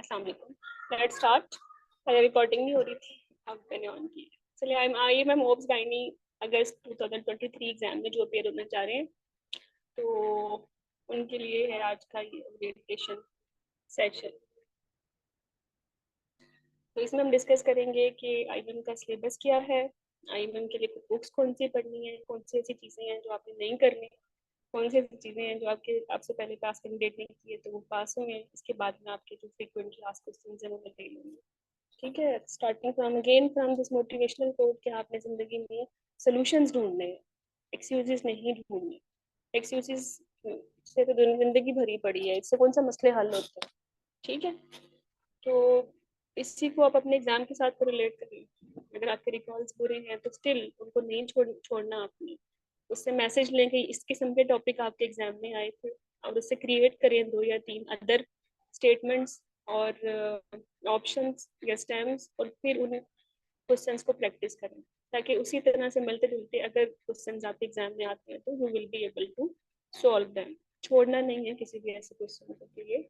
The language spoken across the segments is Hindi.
अस्सलाम वालेकुम। Let's start. पहले रिकॉर्डिंग नहीं हो रही थी, अब मैंने ऑन की। चलिए, I am obs gynae August 2023 exam में जो अपेयर होना चाह रहे हैं, तो उनके लिए है आज का ये ओरिएंटेशन सेशन। तो इसमें हम डिस्कस करेंगे कि आईएम का सिलेबस क्या है, आईएम के लिए बुक्स कौन सी पढ़नी है, कौन सी ऐसी चीज़ें हैं जो आपने नहीं करनी, कौन सी ऐसी चीज़ें हैं जो आपसे पहले पास कैंडिडेट नहीं किए तो वो पास हुए। इसके बाद में आपके जो फ्रीक्वेंट क्लास क्वेश्चन हैं वो मैं ले लूँगी। ठीक है, starting from this motivational quote कि आपने जिंदगी में सोल्यूशंस ढूंढने हैं, एक्सक्यूजेस नहीं ढूंढने। एक्सक्यूजेस से तो जिंदगी भरी पड़ी है, इससे कौन सा मसले हल होते हैं। ठीक है, तो इसी को आप अपने एग्जाम के साथ रिलेट करें। अगर आपके रिकॉल्स बुरे हैं तो स्टिल उनको नहीं छोड़ना आपने। उससे मैसेज लें कि इस किस्म के टॉपिक आपके एग्जाम में आए थे, और उससे क्रिएट करें 2 या 3 अदर स्टेटमेंट्स और ऑप्शंस या स्टेम्स, और फिर उन क्वेश्चंस को प्रैक्टिस करें, ताकि उसी तरह से मिलते जुलते अगर क्वेश्चंस आपके एग्जाम में आते हैं तो you will be able to solve them. छोड़ना नहीं है किसी भी ऐसे क्वेश्चन को कि ये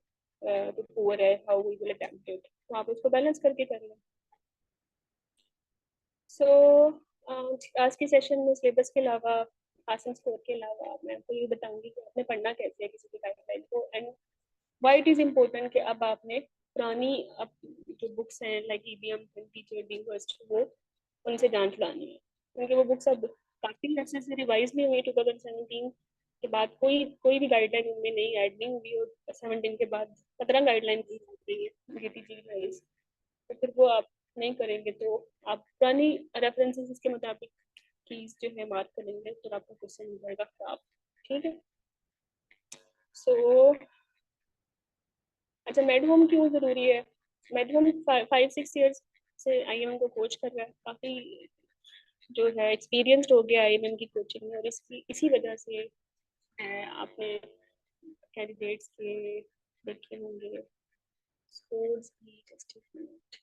तो पुअर है, how we will attempt it, तो आप उसको बैलेंस करके कर लें। सो आज के सेशन में सिलेबस के अलावा, पासिंग स्कोर के अलावा, मैं आपको ये बताऊंगी कि आपने पढ़ना कैसे है किसी भी गाइडलाइन को, and why it is important कि अब आपने पुरानी अब जो बुक्स हैं like EBM, teacher, D first, वो उनसे जांच लानी है, क्योंकि वो बुक्स अब काफी अच्छे से रिवाइज नहीं हुई। 2017 के बाद कोई कोई भी गाइडलाइन उनमें नहीं ऐड नहीं हुई, और 17 के बाद 15 गाइडलाइन दी गई है जीटीजी वाइज। तो फिर वो आप नहीं करेंगे तो आप पुरानी रेफरेंसेस के मुताबिक कीज जो है मार्क करेंगे तो आपका क्वेश्चन हो जाएगा खराब। ठीक है, सो अच्छा, मेड होम क्यों जरूरी है? मेड होम 5-6 ईयर्स से आईएमएम को कोच कर रहा है, काफी जो है एक्सपीरियंस्ड हो गया आईएमएम की कोचिंग में, और इसी वजह से आपने कैंडिडेट्स के देखे होंगे स्कोर्स भी। जस्ट एक मिनट।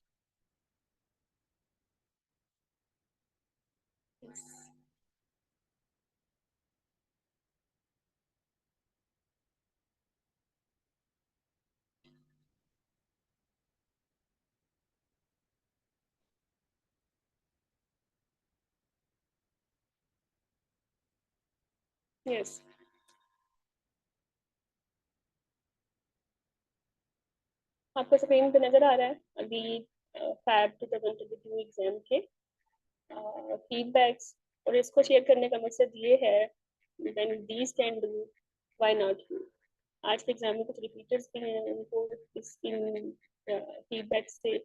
यस, आपको स्क्रीन पे नजर आ रहा है अभी फैब 2022 एग्जाम के फीडबैक्स, और इसको शेयर करने का मकसद ये है when these can do, why not you. आज के एग्जाम में कुछ रिपीटर्स भी हैं, उनको इस इन फीडबैक से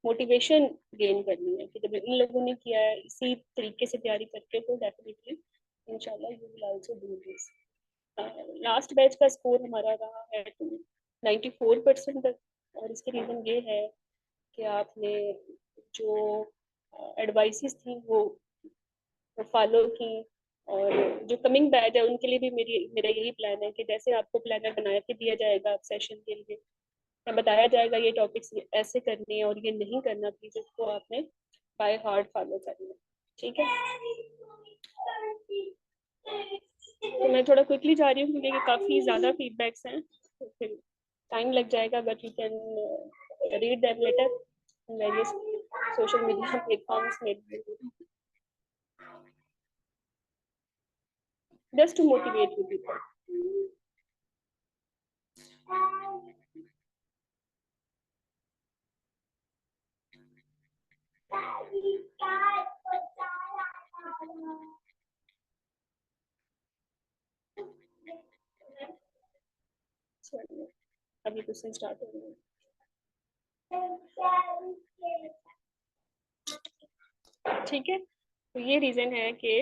मोटिवेशन गेन करनी है कि जब इन लोगों ने किया है इसी तरीके से तैयारी करके, तो डेफिनेटली इंशाल्लाह you will also do this. Last batch का स्कोर हमारा रहा है 94% तक, और इसके रीज़न ये है कि आपने जो एडवाइसेस थी वो फॉलो की, और जो कमिंग बैच है उनके लिए भी मेरा यही प्लान है कि जैसे आपको प्लानर बना के दिया जाएगा सेशन के लिए, या बताया जाएगा ये टॉपिक्स ऐसे करने हैं और ये नहीं करना, प्लीज उसको आपने बाय हार्ट फॉलो करना है। ठीक है, तो मैं थोड़ा क्विकली जा रही हूँ क्योंकि काफ़ी ज़्यादा फीडबैक्स हैं, तो फिर टाइम लग जाएगा, but you can read them later various social media platforms में, just to motivate you people. चलिए, अभी क्वेश्चन स्टार्ट हो रहे हैं। ठीक है, तो ये रीजन है कि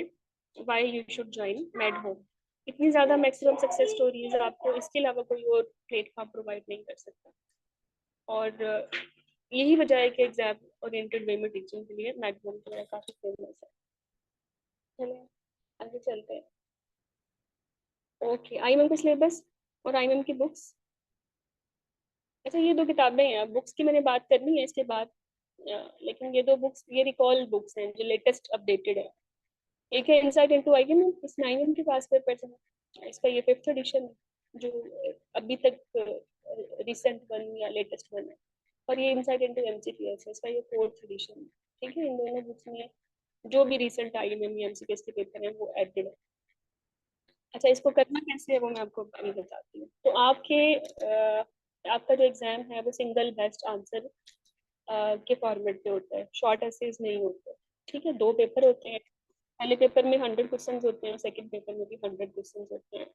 why you should join made home. इतनी ज्यादा मैक्सिमम सक्सेस स्टोरीज आपको इसके अलावा कोई और प्लेटफॉर्म प्रोवाइड नहीं कर सकता, और यही वजह है कि एग्जाम ओरिएंटेड वे में टीचिंग के लिए मेड होम जो है काफी फेमस है। चलिए आगे चलते हैं। ओके, आईएमएम का सिलेबस और आईएमएम की बुक्स। अच्छा, ये 2 किताबें हैं, बुक्स की मैंने बात करनी है इसके बाद, लेकिन ये 2 बुक्स ये रिकॉल बुक्स हैं जो लेटेस्ट अपडेटेड है। एक है इनसाइट इनटू आईएमएम, इसमें आईएमएम के पास पेपर्स हैं, इसका ये 5th एडिशन जो अभी तक रिसेंट वन या लेटेस्ट वन है। और ये इंसाइट इनटू एमसीक्यूएस है, इसका ये फोर्थ एडिशन है। ठीक है, इन दोनों बुक्स में जो भी रिसेंट आईएमएम एमसीक्यूएस के पेपर हैं वो एडेड है। अच्छा, इसको करना कैसे है वो मैं आपको अभी बताती हूँ। तो आपका जो एग्जाम है वो सिंगल बेस्ट आंसर के फॉर्मेट पे होता है, शॉर्ट एसेज नहीं होते। ठीक है, दो पेपर होते हैं। पहले पेपर में 100 क्वेश्चन होते हैं, सेकंड पेपर में भी 100 क्वेश्चन होते हैं।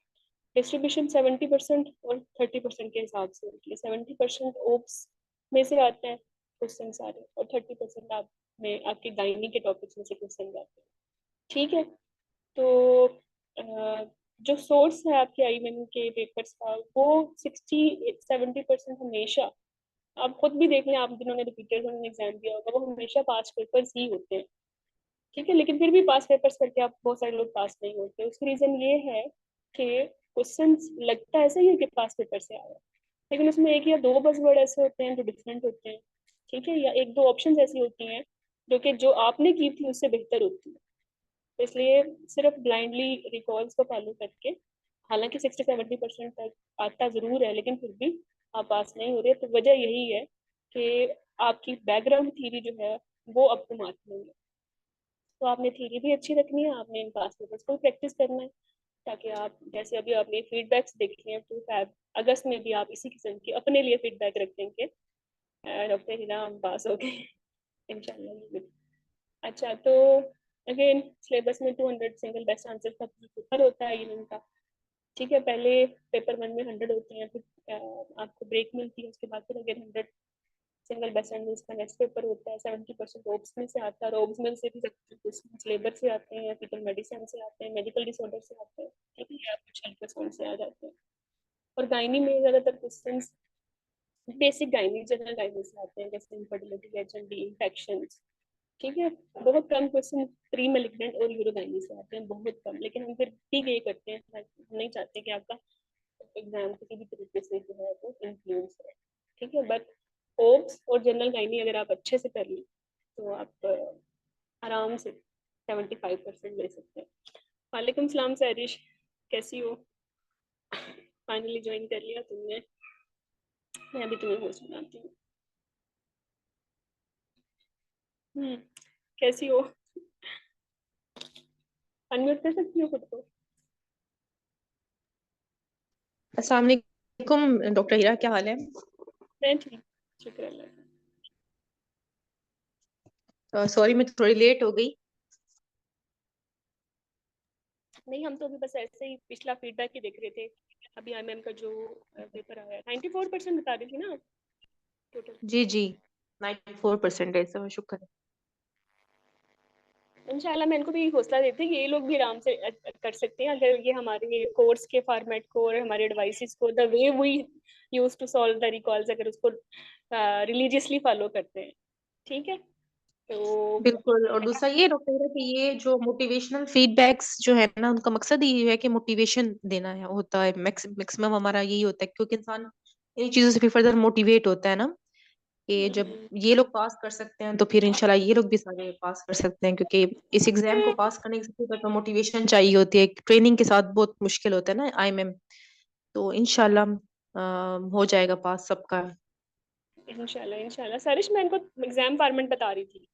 डिस्ट्रीब्यूशन 70% और 30% के हिसाब से होती है। 70% ओप्स में से आते हैं क्वेश्चन सारे, और 30% आप में आपके गायनी के टॉपिक्स में से क्वेश्चन आते हैं। ठीक है, तो जो सोर्स है आपके आईएमएम के पेपर्स का, वो 60-70% हमेशा, आप खुद भी देख लें, आप जिन्होंने रिपीटेड उन्होंने एग्जाम दिया होगा, वो हमेशा पास पेपर्स ही होते हैं। ठीक है, लेकिन फिर भी पास पेपर्स करके आप बहुत सारे लोग पास नहीं होते। उसकी रीजन ये है कि क्वेश्चन लगता ऐसा ही है कि पास पेपर से आया, लेकिन उसमें एक या दो बजवर्ड ऐसे होते हैं जो डिफरेंट होते हैं। ठीक है, या एक दो ऑप्शंस ऐसी होती हैं जो कि जो आपने की थी उससे बेहतर होती है। तो इसलिए सिर्फ ब्लाइंडली रिकॉल्स को फॉलो करके, हालांकि 60-70% तक आता जरूर है, लेकिन फिर भी आप पास नहीं हो रहे, तो वजह यही है कि आपकी बैकग्राउंड थीरी जो है वो अब तो मार्क नहीं है। तो आपने थीरी भी अच्छी रखनी है, आपने इन पास पेपर्स को प्रैक्टिस करना है, ताकि आप जैसे अभी आपने फीडबैक्स देखे हैं तो फैब अगस्त में भी आप इसी किस्म की अपने लिए फीडबैक रख देंगे, डॉक्टर हिना हम पास हो गए इंशाल्लाह। अच्छा, तो अगेन सिलेबस में 200 सिंगल बेस्ट आंसर का पेपर होता है यूनिट का। ठीक है, पहले पेपर 1 में 100 होते हैं, फिर आपको ब्रेक मिलती है, उसके बाद फिर अगेन 100 सिंगल बेस्ट एंड का नेक्स्ट पेपर होता है। 70% ओब्स में से आता है, और ओब्स में से भी 70% लेबर से आते हैं, फीटल मेडिसिन से आते हैं, मेडिकल डिसऑर्डर से आते हैं। ठीक है, या कुछ अल्ट्रासाउंड से आ जाते हैं। और गायनी में ज्यादातर question basic gynae, general gynae से आते हैं, जैसे इनफर्टिलिटी, एचएनडी, इन्फेक्शन। ठीक है, बहुत कम क्वेश्चन प्री मेलिग्नेंट और यूरोगाइनी से आते हैं, बहुत कम, लेकिन हम फिर ठीक ये करते हैं, हम नहीं चाहते कि आपका एग्जाम किसी भी तरीके से जो है वो इन्फ्लुएंस है। ठीक है, बट ओब्स और जनरल गाइनी अगर आप अच्छे से कर लें तो आप आराम से 75% ले सकते हैं। वालेकुम सलाम सैरिश, कैसी हो? फाइनली ज्वाइन कर लिया तुमने? मैं अभी तुम्हें होस्ट बनाती हूँ। कैसी हो? अनम्यूट कर सकती हो खुद को? अस्सलाम वालेकुम डॉक्टर हीरा, क्या हाल है? मैं ठीक, शुक्र अल्लाह का। सॉरी मैं थोड़ी लेट हो गई। नहीं, हम तो अभी बस ऐसे ही पिछला फीडबैक ही देख रहे थे। अभी आईएमएम का जो पेपर आया है, 94% बता रही थी ना टोटल। जी जी, 94% है, सब शुक्र है। इंशाल्लाह मैं इनको भी हौसला देती हूँ कि ये लोग भी आराम से कर सकते हैं, अगर ये हमारे कोर्स के फॉर्मेट को और हमारे एडवाइसेस को, the way we use to solve the recalls, अगर उसको रिलीजियसली फॉलो करते हैं। ठीक है, तो बिल्कुल। और दूसरा ये डॉक्टर हीरा कि ये जो मोटिवेशनल फीडबैक्स जो है ना, उनका मकसद ही है कि मोटिवेशन देना है, होता है मैक्सिमम हमारा यही होता है, क्योंकि इंसान इन चीजों से फिर फर्दर मोटिवेट होता है ना, कि जब ये लोग पास कर सकते हैं तो फिर इंशाल्लाह ये लोग भी सारे पास कर सकते हैं, क्योंकि इस एग्जाम को पास करने के लिए तो मोटिवेशन चाहिए होती है, ट्रेनिंग के साथ बहुत मुश्किल होता है ना आईएमएम। तो इंशाल्लाह हो जाएगा पास सबका। इंशाल्लाह इंशाल्लाह सारिश, मैं इनको एग्जाम फॉर्मेट बता रही थी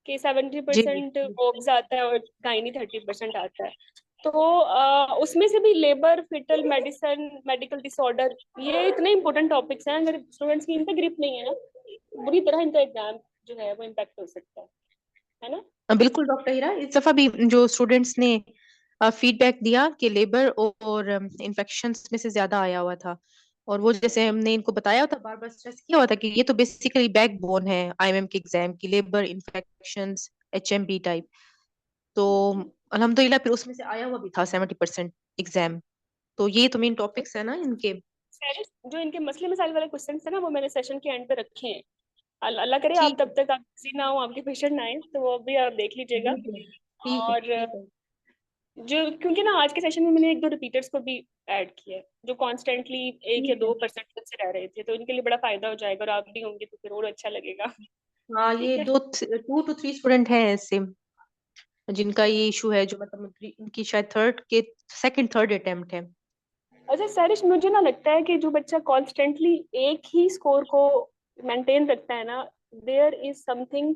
कि सेवेंटी जी परसेंट ओब्स आता है और गायनी 30% आता है। तो उसमें से भी labour, foetal medicine, medical disorder, ये इतने इंपॉर्टेंट टॉपिक्स हैं, अगर स्टूडेंट्स की इन पे ग्रिप नहीं है ना, बुरी तरह इनका एग्जाम जो है वो इम्पैक्ट हो सकता है ना। बिल्कुल डॉक्टर हीरा, इस दफा भी जो स्टूडेंट्स ने फीडबैक दिया कि लेबर और इन्फेक्शंस में से ज्यादा आया हुआ था, और वो जैसे हमने इनको बताया था, बार बार स्ट्रेस किया हुआ था कि ये तो बेसिकली बैकबोन है आईएमएम के एग्जाम की, लेबर इन्फेक्शंस एचएमबी टाइप। तो अल्हम्दुलिल्लाह फिर उसमें से आया हुआ भी था 70% एग्जाम। तो ये तो मेन टॉपिक्स है ना इनके। जो इनके मसले मसाइल वाले क्वेश्चन थे ना, वो मैंने सेशन के एंड पे रखे हैं। अल्लाह करे आप ठीक है। तब तक आप बिजी ना हो, आपके पेशेंट ना आए, तो वो भी आप देख लीजिएगा। जी जी, ठीक है और ठीक है। जो, क्योंकि ना आज के सेशन में मैंने एक दो रिपीटर्स को भी ऐड किया है, जो कॉन्स्टेंटली 1 या 2% से रह रहे थे, तो इनके लिए बड़ा फायदा हो जाएगा, और आप भी होंगे तो फिर और अच्छा लगेगा। हाँ, ठीक ये है। 2 to 3 स्टूडेंट हैं ऐसे जिनका ये इशू है, जो मतलब उनकी शायद सेकंड थर्ड अटेम्प्ट है। अच्छा सैरिश, मुझे ना लगता है कि जो बच्चा कॉन्स्टेंटली एक ही स्कोर को मेंटेन रखता है ना, देयर इज समथिंग,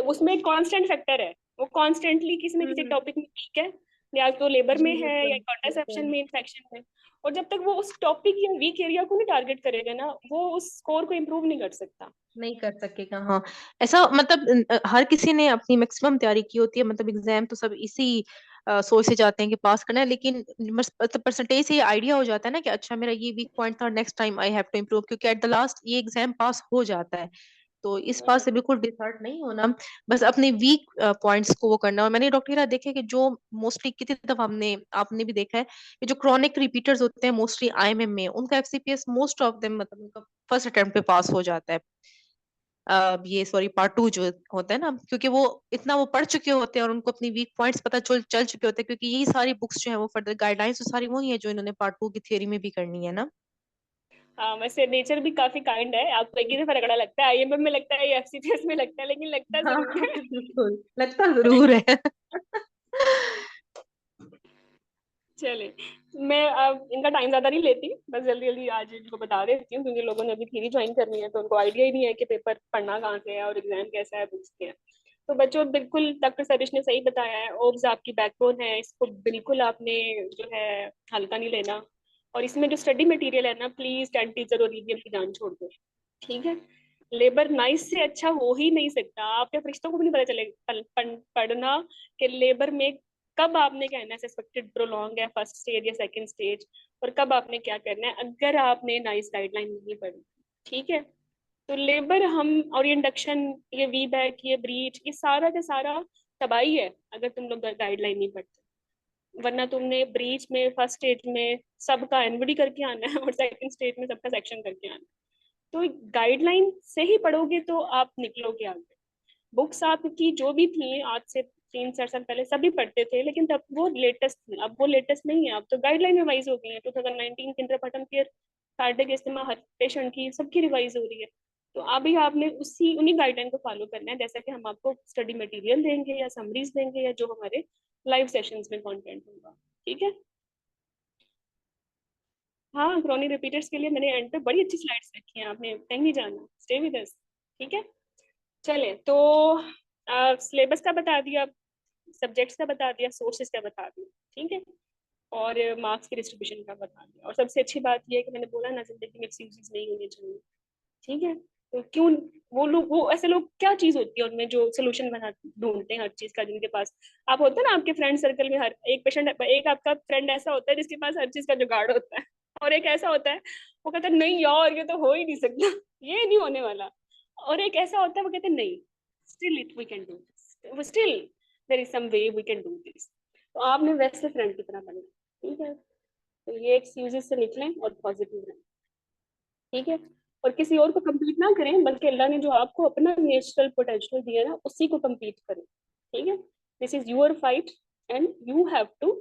उसमें एक कांस्टेंट फैक्टर है, वो कॉन्स्टेंटली किसी न किसी हम्म। टॉपिक में वीक है, या तो लेबर जी में है या बिल्कुल कॉन्ट्रासेप्शन बिल्कुल। में, इन्फेक्शन में। और जब तक वो उस टॉपिक या वीक एरिया को नहीं टारगेट करेगा ना, वो उस स्कोर को इम्प्रूव नहीं कर सकता। नहीं कर सकेगा, हाँ। ऐसा मतलब हर किसी ने अपनी मैक्सिमम तैयारी की होती है, मतलब एग्जाम तो सब इसी सोच से जाते हैं कि पास करना है, लेकिन मतलब परसेंटेज से ये आइडिया हो जाता है ना कि अच्छा मेरा ये वीक पॉइंट था, next time I have to improve, क्योंकि एट द लास्ट ये एग्जाम पास हो जाता है। तो इस बात से बिल्कुल डिसहार्ट नहीं होना, बस अपने वीक पॉइंट्स को वो करना। और मैंने डॉक्टर हीरा देखे कि जो मोस्टली कितनी दफा हमने आपने भी देखा है कि जो क्रॉनिक रिपीटर्स होते हैं मोस्टली आईएमएम में, उनका एफसीपीएस मोस्ट ऑफ देम मतलब उनका फर्स्ट अटेम्प्ट पे पास हो जाता है। ये सॉरी पार्ट टू जो होता है ना, क्योंकि वो इतना वो पढ़ चुके होते हैं और उनको अपनी वीक पॉइंट्स पता चल चल चुके होते हैं, क्योंकि यही सारी बुक्स जो है वो फर्दर गाइडलाइंस तो सारी वही है जो इन्होंने पार्ट टू की थ्योरी में भी करनी है ना। हाँ, वैसे नेचर भी काफी काइंड है, आपको एक ही दफा रगड़ा लगता है, आईएमएम में लगता है या एफसीपीएस में लगता है, लेकिन लगता हाँ जरूर है। बिल्कुल लगता जरूर है। चले, मैं अब इनका टाइम ज्यादा नहीं लेती, बस जल्दी जल्दी आज इनको बता देती हूँ, क्योंकि लोगों ने अभी थ्योरी ज्वाइन करनी है तो उनको आइडिया ही नहीं है कि पेपर पढ़ना कहाँ से है और एग्जाम कैसा है, बुक्स क्या है। तो बच्चों, बिल्कुल डॉक्टर सतीश ने सही बताया है, ओब्स आपकी बैकबोन है, इसको बिल्कुल आपने जो है हल्का नहीं लेना। और इसमें जो स्टडी मटेरियल है ना, प्लीज टेंथ टीचर और रीडियम की जान छोड़ दो, ठीक है। लेबर नाइस से अच्छा हो ही नहीं सकता, आपके फरिश्तों को भी नहीं पता चलेगा पढ़ना कि लेबर में कब आपने कहना है सस्पेक्टेड प्रोलॉन्ग है फर्स्ट स्टेज या सेकंड स्टेज, और कब आपने क्या करना है अगर आपने नाइस गाइडलाइन नहीं पढ़ी, ठीक है। तो लेबर हम, और ये इंडक्शन, ये वी बैक, ये ब्रीच, ये सारा का सारा तबाही है अगर तुम लोग गाइडलाइन नहीं पढ़ते। वरना तुमने ब्रीच में फर्स्ट स्टेज में सबका एनबीडी करके आना है और सेकंड स्टेज में सबका सेक्शन करके आना है। तो गाइडलाइन से ही पढ़ोगे तो आप निकलोगे आगे। बुक्स आपकी जो भी थी आज से 3-4 साल पहले सभी पढ़ते थे, लेकिन तब वो लेटेस्ट थी, अब वो लेटेस्ट नहीं है, अब तो गाइडलाइन रिवाइज हो गई है। 2019 के अंदर पटन केयर कार्डिक इस्तेमाल हर पेशेंट की सबकी रिवाइज हो रही है। तो अभी आपने उसी उन्हीं गाइडलाइन को फॉलो करना है, जैसा कि हम आपको स्टडी मटेरियल देंगे या समरीज देंगे या जो हमारे लाइव सेशंस में कंटेंट होगा, ठीक है। हाँ, क्रॉनिक रिपीटर्स के लिए मैंने एंड पे बड़ी अच्छी स्लाइड्स रखी हैं, आपने कहीं नहीं जाना, स्टे विद अस, ठीक है। चले तो सिलेबस का बता दिया, सब्जेक्ट्स का बता दिया, सोर्सेज का बता दिया, ठीक है। और मार्क्स की डिस्ट्रीब्यूशन का बता दिया, और सबसे अच्छी बात यह है कि मैंने बोला ना, जिंदगी में एक्सक्यूजेस नहीं होने चाहिए, ठीक है। तो क्यों, वो लोग, वो ऐसे लोग क्या चीज होती है उनमें जो सोल्यूशन बना ढूंढते हैं हर चीज का, जिनके पास आप होते हैं ना, आपके फ्रेंड सर्कल में हर एक पेशेंट, एक आपका फ्रेंड ऐसा होता है जिसके पास हर चीज का जुगाड़ होता है, और एक ऐसा होता है वो कहता है नहीं यार ये तो हो ही नहीं सकता, ये नहीं होने वाला। और एक ऐसा होता है वो कहते हैं नहीं, still it we can do this, still there is some way we can do this. तो आपने वैसे फ्रेंड की तरह बनना, ठीक है। तो ये एक्सक्यूजेस से निकलें और पॉजिटिव रहें, ठीक है। और किसी और को compete ना करें, बल्कि अल्लाह ने जो आपको अपना नेचुरल पोटेंशियल दिया ना, उसी को compete करें, ठीक है। This is your fight and you have to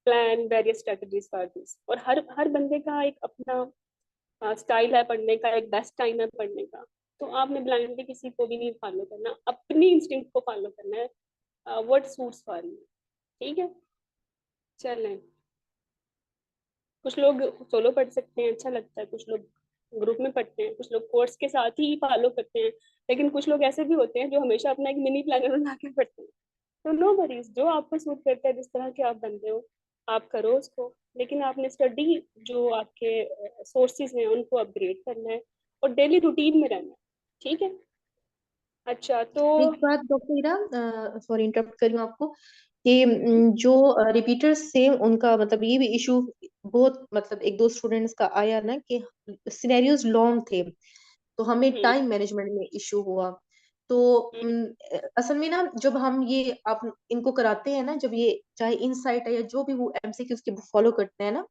plan various strategies for this. और हर बंदे का एक अपना स्टाइल है पढ़ने का, एक बेस्ट टाइम है पढ़ने का। तो आपने ब्लाइंडली किसी को भी नहीं फॉलो करना, अपनी इंस्टिंक्ट को फॉलो करना है, व्हाट सूट्स फॉर यू, ठीक है। चलें, कुछ लोग सोलो पढ़ सकते हैं, अच्छा लगता है, कुछ लोग ग्रुप में पढ़ते हैं, कुछ लोग कोर्स के साथ ही फॉलो करते हैं, लेकिन कुछ लोग ऐसे भी होते हैं जो हमेशा अपना एक मिनी प्लानर बना के पढ़ते हैं। तो नो वरीज, जो आपको सूट करता है, जिस तरह के आप बनते हो आप करो उसको, लेकिन आपने स्टडी जो आपके सोर्सेज हैं उनको अपग्रेड करना है और डेली रूटीन में रहना है, ठीक है। अच्छा तो एक बात डॉक्टर इरा, सॉरी इंटरप्ट कर रही हूँ आपको, कि जो रिपीटर्स से उनका मतलब ये भी इशू बहुत, मतलब एक दो स्टूडेंट्स का आया ना कि सिनेरियोज लॉन्ग थे, तो हमें हम्म टाइम मैनेजमेंट में इशू हुआ। तो हम्म असल में ना जब हम ये आप इनको कराते हैं ना, जब ये चाहे इनसाइट है या जो भी वो एमसीक्यूज के फॉलो करते हैं ना,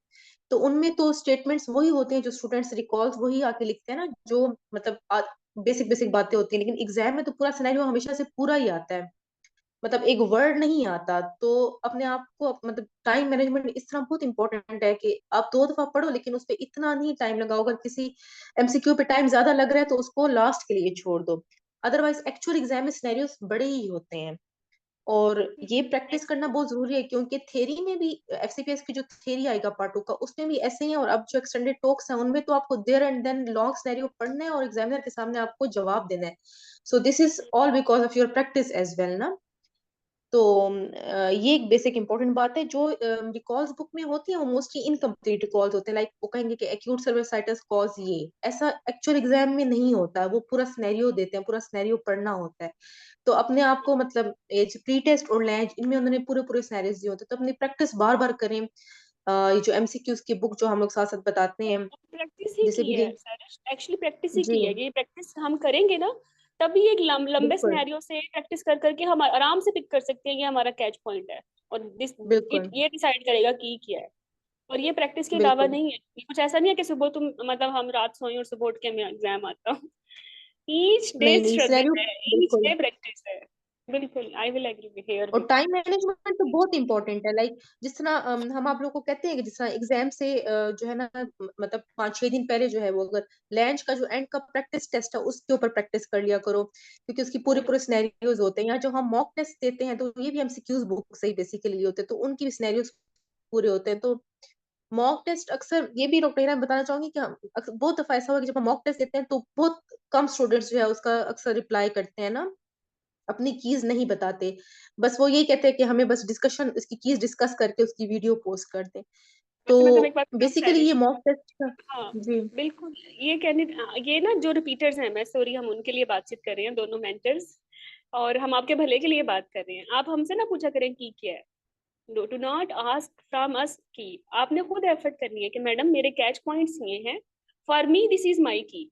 तो उनमें तो स्टेटमेंट्स वही होते हैं जो स्टूडेंट्स रिकॉल्स वही आके लिखते हैं ना, जो मतलब बेसिक बेसिक बातें होती हैं, लेकिन एग्जाम में तो पूरा सिनेरियो हमेशा से पूरा ही आता है, मतलब एक वर्ड नहीं आता। तो अपने आप को मतलब टाइम मैनेजमेंट इस तरह बहुत इंपॉर्टेंट है कि आप दो दफा पढ़ो लेकिन उस पर इतना नहीं टाइम लगाओ। अगर किसी एमसीक्यू पे टाइम ज्यादा लग रहा है तो उसको लास्ट के लिए छोड़ दो, अदरवाइज एक्चुअल एग्जाम में सिनेरियोस बड़े ही होते हैं। और ये प्रैक्टिस नेक्स्ट करना बहुत जरूरी है, क्योंकि थ्योरी में भी एफसीपीएस की जो थ्योरी आएगा पार्ट 2 का, उसमें भी ऐसे ही है। और अब जो एक्सटेंडेड टॉक्स है उनमें तो आपको there and then long scenario पढ़ना है और एग्जामिनर के सामने आपको जवाब देना है। So this is all because of your practice as well ना। तो ये एक बेसिक इंपॉर्टेंट बात है। जो रिकॉल्स बुक में होती है वो मोस्टली इनकम्प्लीट रिकॉल्स होते हैं। लाइक वो कहेंगे कि एक्यूट सर्वाइसाइटिस कॉज ये, ऐसा एक्चुअल एग्जाम में नहीं होता। वो पूरा सिनेरियो देते हैं, पूरा सिनेरियो पढ़ना होता है। तो अपने आप को मतलब एज प्री टेस्ट और लैंच, इनमें उन्होंने पूरे पूरे सिनेरियोज दिए होते हैं, तो अपनी प्रैक्टिस बार बार करें। ये जो एमसीक्यूज की बुक जो हम लोग साथ साथ बताते हैं, प्रैक्टिस ही जैसे की भी है सर, एक्चुअली प्रैक्टिस ही जी की है। ये प्रैक्टिस हम करेंगे ना, तभी एक लंबे बिल्कुल सिनेरियो से प्रैक्टिस कर करके हम आराम से पिक कर सकते हैं ये हमारा कैच पॉइंट है। और दिस बिल्कुल ये डिसाइड करेगा कि क्या है। और ये प्रैक्टिस के अलावा बिल्कुल। नहीं है, ये कुछ ऐसा नहीं है कि सुबह तुम मतलब हम रात सोए और सुबह उठ के हमें एग्जाम आता हूँ। ईच डे नहीं नहीं, सिनेरियो स्ट्रगल है, ईच बिल्कुल। डे प्रैक्टिस है। बिल्कुल, आई विल एग्री हियर और विद टाइम मैनेजमेंट तो बहुत इंपॉर्टेंट है। लाइक जिस तरह हम आप लोग को कहते हैं कि जिस तरह एग्जाम से जो है ना, मतलब 5-6 दिन पहले जो है वो, अगर लैंच का जो एंड का प्रैक्टिस टेस्ट है उसके ऊपर प्रैक्टिस कर लिया करो, क्योंकि उसकी पूरे यू। पूरे सिनेरियोज होते हैं। या जो हम मॉक टेस्ट देते हैं तो ये भी एमसीक्यूज बुक से ही बेसिकली होते हैं, तो उनकी भी सिनेरियोज पूरे होते हैं। तो मॉक टेस्ट अक्सर, ये भी डॉक्टर हिना बताना चाहूंगी कि हम बहुत दफा ऐसा हुआ कि जब हम मॉक टेस्ट देते हैं तो बहुत कम स्टूडेंट्स जो है उसका अक्सर रिप्लाई करते हैं ना, अपनी कीज नहीं बताते। बस वो यही कहते हैं कि हमें बस डिस्कशन, इसकी कीज डिस्कस करके उसकी वीडियो पोस्ट कर दें। तो वैसे मैं तुम्हें एक बात बताऊं बेसिकली ये सैरिश, मॉक टेस्ट का। हाँ जी बिल्कुल, ये कहने, ये ना जो रिपीटर्स हैं, मैं सॉरी हम उनके लिए बातचीत कर रहे हैं दोनों मेंटर्स, और हम आपके भले के लिए बात कर रहे हैं। आप हमसे ना पूछा करें की क्या है, do not ask from us की। आपने खुद एफर्ट करनी है कि मैडम मेरे कैच पॉइंट्स ये हैं, for me this is my की।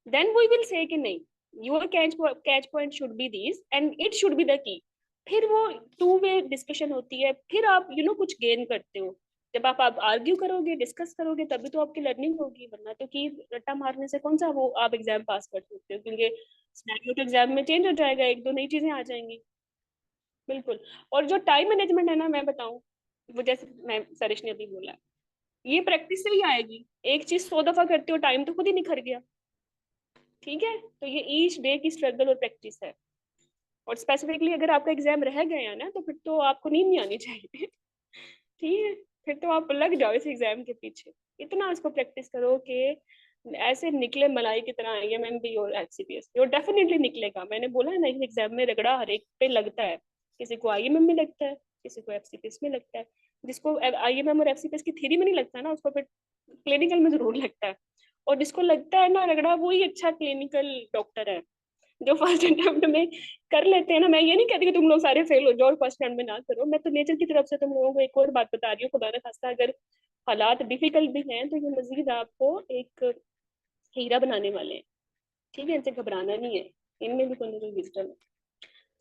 देन वी विल से कि नहीं, your catch point should be this and it should be the key. फिर वो टू वे डिस्कशन होती है, फिर आप कुछ गेन करते हो। जब आप आर्ग्यू करोगे, डिस्कस करोगे, तभी तो आपकी लर्निंग होगी, वरना तो की रट्टा मारने से कौन सा वो आप एग्जाम पास कर सकते हो, क्योंकि सिनेरियो तो एग्जाम में चेंज हो जाएगा, एक दो नई चीजें आ जाएंगी। बिल्कुल। और जो टाइम मैनेजमेंट है ना, मैं बताऊं, वो जैसे मैं सरिश ने अभी बोला, ये प्रैक्टिस से ही आएगी। एक चीज 100 दफा करते हो, टाइम तो खुद ही निखर गया। ठीक है, तो ये ईच डे की स्ट्रगल और प्रैक्टिस है। और स्पेसिफिकली अगर आपका एग्जाम रह गया ना, तो फिर तो आपको नींद नहीं आनी चाहिए। ठीक है, फिर तो आप लग जाओ इस एग्जाम के पीछे। इतना इसको प्रैक्टिस करो कि ऐसे निकले मलाई की तरह आईएमएम और एचसीपीएस, और डेफिनेटली निकलेगा। मैंने बोला है ना, इस एग्जाम में रगड़ा हर एक पे लगता है। किसी को आईएमएम में लगता है, किसी को एफसीपीएस में लगता है। जिसको आईएमएम और एफसीपीएस की थ्योरी में नहीं लगता ना, उसको फिर क्लिनिकल में जरूर लगता है। और जिसको लगता है ना रगड़ा, वही अच्छा क्लिनिकल डॉक्टर है। जो फर्स्ट अटेम्प्ट में कर लेते हैं ना, मैं ये नहीं कहती कि तुम लोग सारे फेल हो जाओ और फर्स्ट अटेम्प्ट में ना करो। मैं तो नेचर की तरफ से तुम लोगों को एक और बात बता रही हूँ, खुदा न खास्ता अगर हालात डिफिकल्ट भी हैं तो ये मजीद आपको एक हीरा बनाने वाले हैं। ठीक है, इनसे घबराना नहीं है, इनमें भी कोई ना कोई विजडम है।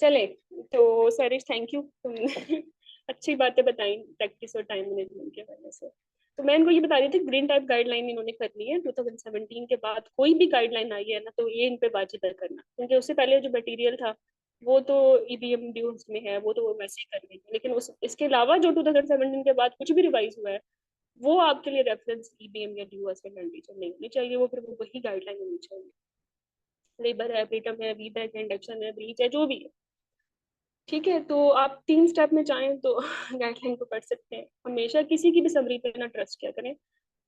चले, तो सरिश थैंक यू, तुमने अच्छी बातें बताई प्रैक्टिस और टाइम मैनेजमेंट के बारे से। तो मैं इनको ये बता रही थी, ग्रीन टाइप गाइडलाइन इन्होंने करनी है 2017 के बाद। कोई भी गाइडलाइन आई है ना, तो ये इन पे वाजिब है करना, क्योंकि उससे पहले जो मटेरियल था वो तो ईबीएम ड्यूज में है, वो तो वो वैसे ही कर लेंगे। लेकिन उस इसके अलावा जो 2017 के बाद कुछ भी रिवाइज हुआ है, वो आपके लिए रेफरेंस ईबीएम या ड्यू लिटरेचर नहीं होनी चाहिए। वो फिर वो वही गाइडलाइन होनी चाहिए। लेबर है, प्रीटम है, वीबैक है, इंडक्शन है, ब्रीच है, जो भी है। ठीक है, तो आप 3 स्टेप में चाहें तो गाइडलाइन को पढ़ सकते हैं। हमेशा किसी की भी समरी पे ना ट्रस्ट किया करें,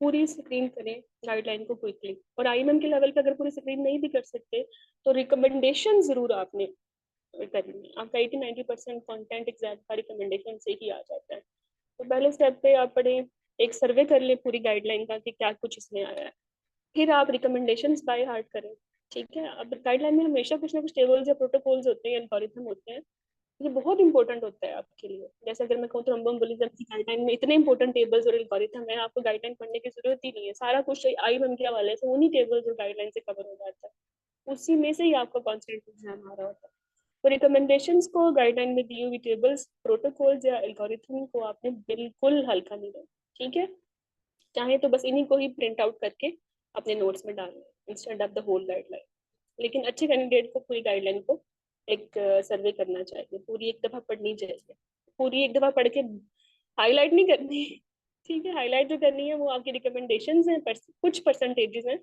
पूरी स्क्रीन करें गाइडलाइन को क्विकली। और आईएमएम के लेवल पे अगर पूरी स्क्रीन नहीं भी कर सकते, तो रिकमेंडेशन जरूर आपने करनी है। आपका 80-90% कॉन्टेंट एग्जाम का रिकमेंडेशन से ही आ जाता है। तो पहले स्टेप पे आप पढ़े, एक सर्वे कर ले पूरी गाइडलाइन का कि क्या कुछ इसमें आया है। फिर आप रिकमेंडेशंस बाय हार्ट करें। ठीक है, अब गाइडलाइन में हमेशा कुछ ना कुछ टेबल्स या प्रोटोकॉल्स होते हैं, एल्गोरिथम होते हैं। ये बहुत इंपॉर्टेंट होता है आपके लिए। जैसे अगर मैं कहूँ थ्रोम्बोएम्बोलिज्म की गाइडलाइन में इतने इंपॉर्टेंट टेबल्स और एल्गोरिथम है, आपको गाइडलाइन पढ़ने की जरूरत ही नहीं है। सारा कुछ आईएमएम के हवाले से उन्हीं टेबल्स और गाइडलाइन से कवर हो जाता है। उसी में से ही आपका कॉन्सेंट्रेट एग्जाम आ रहा होता है। तो रिकमेंडेशंस को, गाइडलाइन में दी हुई टेबल्स, प्रोटोकॉल्स या एल्गोरिथम को आपने बिल्कुल हल्का नहीं लेना। ठीक है, चाहे तो बस इन्हीं को ही प्रिंट आउट करके अपने नोट्स में डालना instead of the whole guideline. लेकिन अच्छे कैंडिडेट को पूरी गाइडलाइन को एक सर्वे करना चाहिए, पूरी एक दफा पढ़नी चाहिए। पूरी एक दफा पढ़ के हाईलाइट नहीं करनी। ठीक है, हाईलाइट जो करनी है वो आपकी रिकमेंडेशंस हैं, कुछ परसेंटेजेस हैं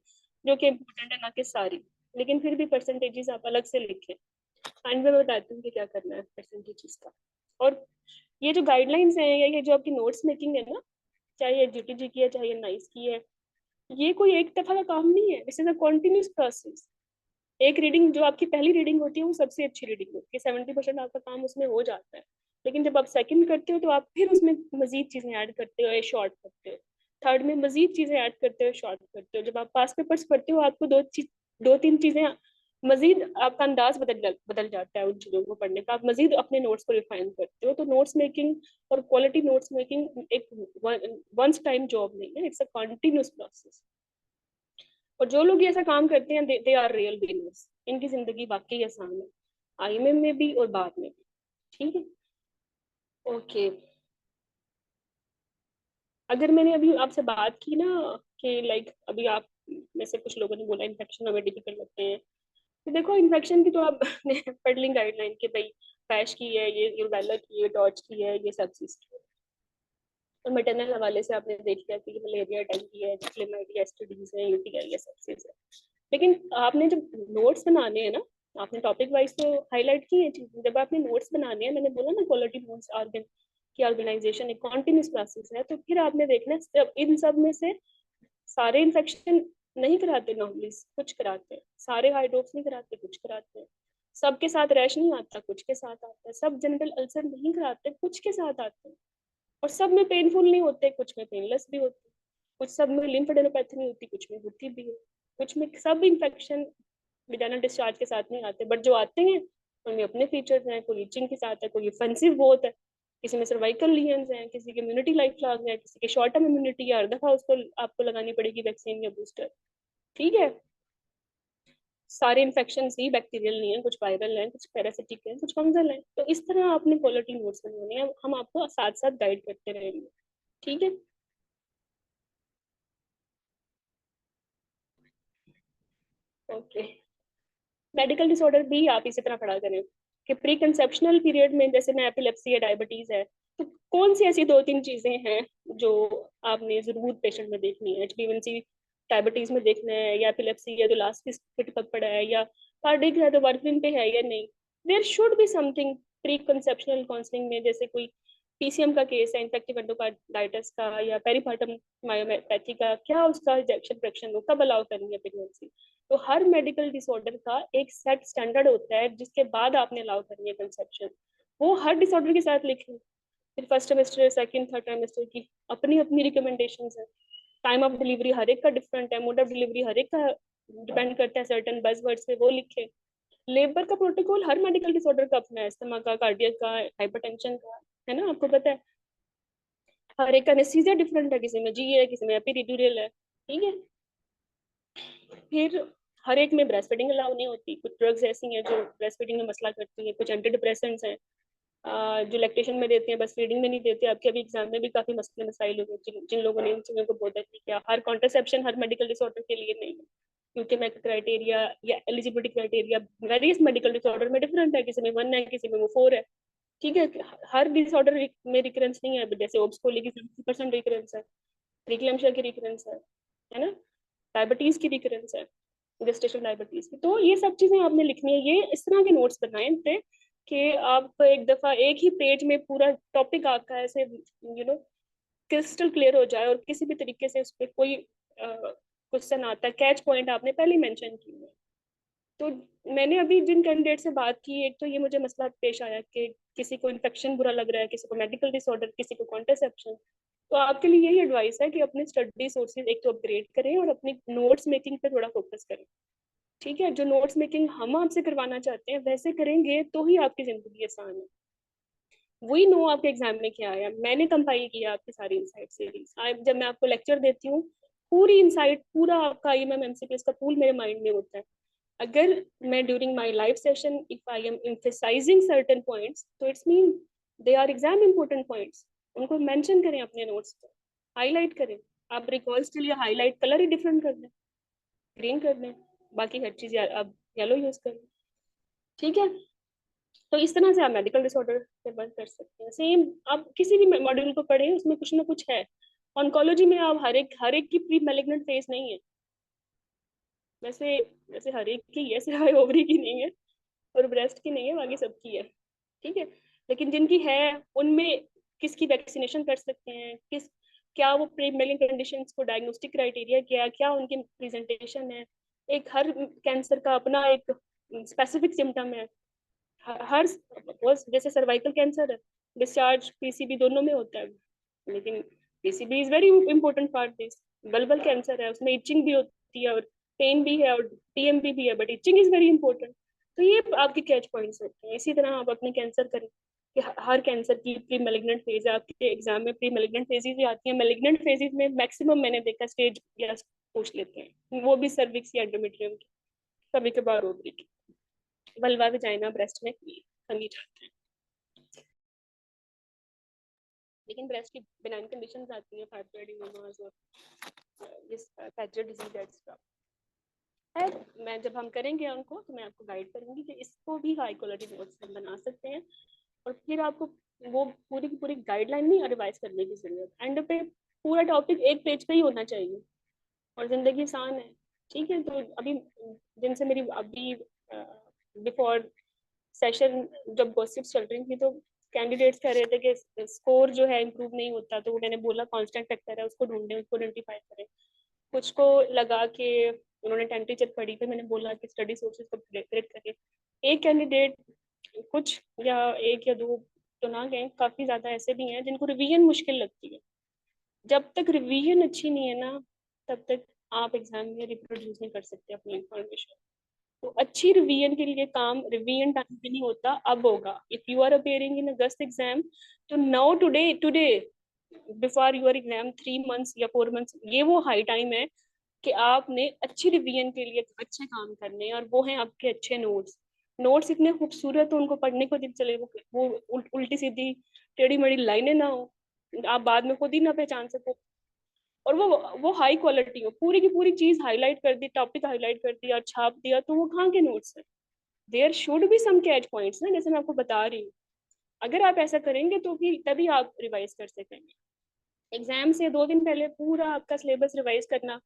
जो कि इम्पोर्टेंट है, ना कि सारी। लेकिन फिर भी परसेंटेजेस आप अलग से लिखें। एंड मैं बताती हूँ कि क्या करना है परसेंटेजेस का। और ये जो गाइडलाइंस हैं या ये जो आपकी नोट्स मेकिंग है ना, चाहे ये जीटीजी की है चाहे ये नाइस की है, ये कोई एक दफा का काम नहीं है, this is a continuous process. एक रीडिंग जो आपकी पहली रीडिंग होती है वो सबसे अच्छी रीडिंग होती है, 70% आपका काम उसमें हो जाता है। लेकिन जब आप सेकंड करते हो तो आप फिर उसमें मजीद चीजें ऐड करते हो या शॉर्ट करते हो, थर्ड में मजीद चीजें ऐड करते हो, शॉर्ट करते हो। जब आप पास पेपर्स पढ़ते हो आपको दो तीन चीजें मजीद, आपका अंदाज बदल जाता है उन चीजों को पढ़ने का, आप मजीद अपने नोट्स को रिफाइन करते हो। तो नोट्स मेकिंग और क्वालिटी नोट्स मेकिंग एक वंस टाइम जॉब नहीं है, इट्स अ कंटिन्यूअस प्रोसेस। और जो लोग ये ऐसा काम करते हैं दे आर रियल विनर्स, इनकी जिंदगी वाकई आसान है, आईएमएम में भी और बाद में भी। ठीक है, ओके। अगर मैंने अभी आपसे बात की ना कि लाइक अभी आप में से कुछ लोगों ने बोला इन्फेक्शन हमें डिफिकल्ट लगते हैं, तो देखो इन्फेक्शन की तो आप पढ़ ली गाइडलाइन कि भाई पैश की है, ये रूबेला की है, डॉच की है, ये सेप्सिस की है। तो मैटरनल हवाले से आपने देख लिया कि मलेरिया, डेंगू है, क्लेमाइडिया, एसटीडीज है, यूटीआई है, सेप्सिस है। लेकिन आपने जब नोट्स बनाने हैं ना, आपने टॉपिक वाइज तो हाईलाइट की है चीजें, जब आपने नोट्स बनाने हैं, मैंने बोला ना क्वालिटी नोट्स ऑर्गन की ऑर्गेनाइजेशन एक कॉन्टिन्यूस प्रोसेस है, तो फिर आपने देखना है इन सब में से सारे इन्फेक्शन नहीं कराते, नॉर्मली कुछ कराते हैं, सारे हाइड्रोप्स नहीं कराते, कुछ कराते हैं, सबके साथ रैश नहीं आता, कुछ के साथ आता है, सब जनरल अल्सर नहीं कराते, कुछ के साथ आते हैं, और सब में पेनफुल नहीं होते, कुछ में पेनलेस भी होते हैं, कुछ सब में लिम्फेडेनोपैथी नहीं होती, कुछ में होती भी है, कुछ में सब इन्फेक्शन विजाइनल डिस्चार्ज के साथ नहीं आते, बट जो आते हैं उनमें अपने फीचर्स हैं, कोई रीचिंग के साथ है, कोई ऑफेंसिव बहुत है, किसी में सर्वाइकल लीजन्स हैं, किसी की इम्यूनिटी लाइफ लॉन्ग है, किसी के शॉर्ट टर्म इम्यूनिटी है, हर दफा उसको आपको लगानी पड़ेगी वैक्सीन या बूस्टर। ठीक है, सारे इन्फेक्शन ही बैक्टीरियल नहीं है, कुछ वायरल हैं, कुछ पैरासिटिक हैं, कुछ फंगल हैं, तो इस तरह आपने क्वालिटी नोट्स बनाने हैं, हम आपको साथ साथ गाइड करते रहेंगे। ठीक है, ओके। मेडिकल डिसऑर्डर भी आप इसी तरह पढ़ा करें कि प्री कंसेप्शनल पीरियड में, जैसे मैं एपिलेप्सी या डायबिटीज है, तो कौन सी ऐसी दो तीन चीजें हैं जो आपने जरूर पेशेंट में देखनी है, एचबीएनसी डायबिटीज में देखना है, या एपिलेप्सी है तो लास्ट फिट कब पड़ा है, या कार्डिक है तो वर्फिन पे है या नहीं। There should be something pre conceptional counselling में, जैसे कोई पीसीएम का केस है, इन्फेक्टिव एंडोकार्डाइटिस का, या पेरीपार्टम मायोपैथी का, क्या उसका इंजेक्शन फ्रैक्शन कब अलाउ करनी है प्रेगनेंसी। तो हर मेडिकल डिसऑर्डर का एक सेट स्टैंडर्ड होता है जिसके बाद आपने अलाउ करनी है कंसेप्शन, वो हर डिसऑर्डर के साथ लिखें। फिर first semester, second, third trimester की अपनी अपनी रिकमेंडेशंस है, टाइम ऑफ डिलीवरी हर एक का डिफरेंट है, मोड ऑफ डिलीवरी हर एक का डिपेंड करता है सर्टन बज़वर्ड्स पे, वो लिखे। लेबर का प्रोटोकॉल हर मेडिकल डिसऑर्डर का अपना है, अस्थमा का, कार्डियक का, हाइपरटेंशन का, है ना, आपको पता है। हर एक का एनेस्थीसिया डिफरेंट है, किसी में जी है, किसी में एपिड्यूरल है। ठीक है, फिर हर एक में ब्रेस्ट फीडिंग अलाउ नहीं होती, कुछ ड्रग्स ऐसी हैं जो ब्रेस्ट फीडिंग में मसला करती हैं, कुछ एंटी डिप्रेसेंट्स हैं जो लैक्टेशन में देते हैं, बस फीडिंग में नहीं देते। आपके अभी एग्जाम में भी काफी मसले मसाइल हुए, जिन लोगों ने इन चीजों को बहुत नहीं किया। हर कॉन्ट्रासेप्शन हर मेडिकल डिसऑर्डर के लिए नहीं है, क्योंकि मैं क्राइटेरिया या eligibility criteria various medical disorder में डिफरेंट है, किसी में 1 है, किसी में वो 4 है। ठीक है, हर डिसऑर्डर में रिकरेंस नहीं है, जैसे ओब्सकोली की 50% रिकरेंस है, प्रीक्लेम्शिया की रिकरेंस है ना, डायबिटीज की रिकरेंस है, गेस्टेशनल डायबिटीज की। तो ये सब चीजें आपने लिखनी है, ये इस तरह के नोट्स बनाए थे कि आप एक दफा एक ही पेज में पूरा टॉपिक आपका ऐसे क्रिस्टल क्लियर हो जाए, और किसी भी तरीके से उस पर कोई क्वेश्चन आता है, कैच पॉइंट आपने पहले मेंशन की है। तो मैंने अभी जिन कैंडिडेट से बात की, एक तो ये मुझे मसला पेश आया कि किसी को इन्फेक्शन बुरा लग रहा है, किसी को मेडिकल डिसऑर्डर, किसी को कॉन्ट्रासेप्शन। तो आपके लिए यही एडवाइस है कि अपने स्टडी सोर्सेज एक तो अपग्रेड करें और अपनी नोट्स मेकिंग पे थोड़ा फोकस करें। ठीक है, जो नोट्स मेकिंग हम आपसे करवाना चाहते हैं वैसे करेंगे तो ही आपकी जिंदगी आसान है। वही नो आपके एग्जाम में क्या आया, मैंने कंपाइल किया आपकी सारी इनसाइट सीरीज, जब मैं आपको लेक्चर देती हूँ पूरी इनसाइट, पूरा आपका आईएमएम एमसीक्यूज का पूल मेरे माइंड में होता है। अगर मैं during my live session if I am emphasizing certain points, तो it's mean they are exam important points, उनको मेंशन करें अपने नोट्स पर, हाईलाइट करें। आप रिकॉल्स के लिए हाईलाइट कलर ही डिफरेंट कर दें, ग्रीन कर दें, बाकी हर चीज आप येलो यूज करें। ठीक है, तो इस तरह से आप मेडिकल डिसऑर्डर से बंद कर सकते हैं। सेम आप किसी भी मॉड्यूल को पढ़ें, उसमें कुछ ना कुछ है। ऑन्कोलॉजी में आप हर एक की प्री मैलिग्नेंट फेज नहीं है, वैसे वैसे हर एक की है, सिर्फ ओवरी की नहीं है। और ब्रेस्ट की नहीं है, बाकी सबकी है, ठीक है। लेकिन जिनकी है उनमें किसकी वैक्सीनेशन कर सकते हैं, किस क्या वो प्री मेलिंग कंडीशंस को डायग्नोस्टिक क्राइटेरिया क्या क्या उनकी प्रेजेंटेशन है। एक हर कैंसर का अपना एक स्पेसिफिक सिम्टम है। हर जैसे सर्वाइकल कैंसर है, डिस्चार्ज पीसीबी दोनों में होता है, लेकिन PCB is very important part this. बल्बल कैंसर है, उसमें इचिंग भी होती है और पेन भी है और टीएमपी भी है, but itching is very important. तो ये आपके कैच पॉइंट्स होते हैं। इसी तरह आप अपने कैंसर करें कि हर कैंसर की प्री मेलिग्नेंट फेज है, आपके एग्जाम में प्री मेलिग्नेंट फेजेज भी आती है। मेलिग्नेंट फेजेज में मैक्सिमम मैंने देखा स्टेज या पूछ लेते हैं, वो भी सर्विक्स या एंडोमेट्रियम की, कभी कभार ओवरी की, वल्वा वजाइना ब्रेस्ट में कमी जाते हैं। लेकिन ब्रेस्ट की बिनाइन कंडीशन आती है, फाइब्रोइडोमास और इस फैचर डिजीज एक्सेट्रा है। मैं जब हम करेंगे उनको तो मैं आपको गाइड करूंगी कि इसको भी हाई क्वालिटी नोट्स हम बना सकते हैं। और फिर आपको वो पूरी की पूरी गाइडलाइन नहीं रिवाइज करने की जरूरत, एंड पे पूरा टॉपिक एक पेज पे ही होना चाहिए। और जिंदगी आसान है, ठीक है। तो अभी जिनसे मेरी अभी बिफोर सेशन जब गॉसिप्स चल रही थी, तो कैंडिडेट्स कह रहे थे कि स्कोर जो है इम्प्रूव नहीं होता, तो मैंने बोला कांस्टेंट फैक्टर है, उसको ढूंढें, उसको आइडेंटिफाई करें। कुछ को लगा कि उन्होंने टेम्परेचर पढ़ी, फिर मैंने बोला कि स्टडी सोर्सेज को प्रेडिक्ट करें। एक कैंडिडेट कुछ या एक या दो तो ना गए, काफी ज्यादा ऐसे भी हैं जिनको रिवीजन मुश्किल लगती है। जब तक रिवीजन अच्छी नहीं है ना, तब तक आप एग्जाम में रिप्रोड्यूस नहीं कर सकते अपनी इंफॉर्मेशन। तो अच्छी रिवीजन के लिए काम रिवीजन टाइम पे नहीं होता, अब होगा। If you are appearing in August exam, तो now today today before your exam 3 months या 4 मंथ्स, ये वो हाई टाइम है कि आपने अच्छी रिवीजन के लिए अच्छे काम करने हैं, और वो हैं आपके अच्छे नोट्स। नोट्स इतने खूबसूरत हो, उनको पढ़ने को दिन चले वो उल्टी सीधी टेढ़ी मेढ़ी लाइनें ना हो, आप बाद में खुद ही ना पहचान सको। और वो हाई क्वालिटी हो, पूरी की पूरी चीज हाईलाइट कर दी, टॉपिक हाईलाइट कर दिया और छाप दिया, तो वो कहाँ के नोट्स है। There should be some catch points ना, जैसे मैं आपको बता रही हूँ। अगर आप ऐसा करेंगे तो भी तभी आप रिवाइज कर सकेंगे। एग्जाम से 2 दिन पहले पूरा आपका सिलेबस रिवाइज करना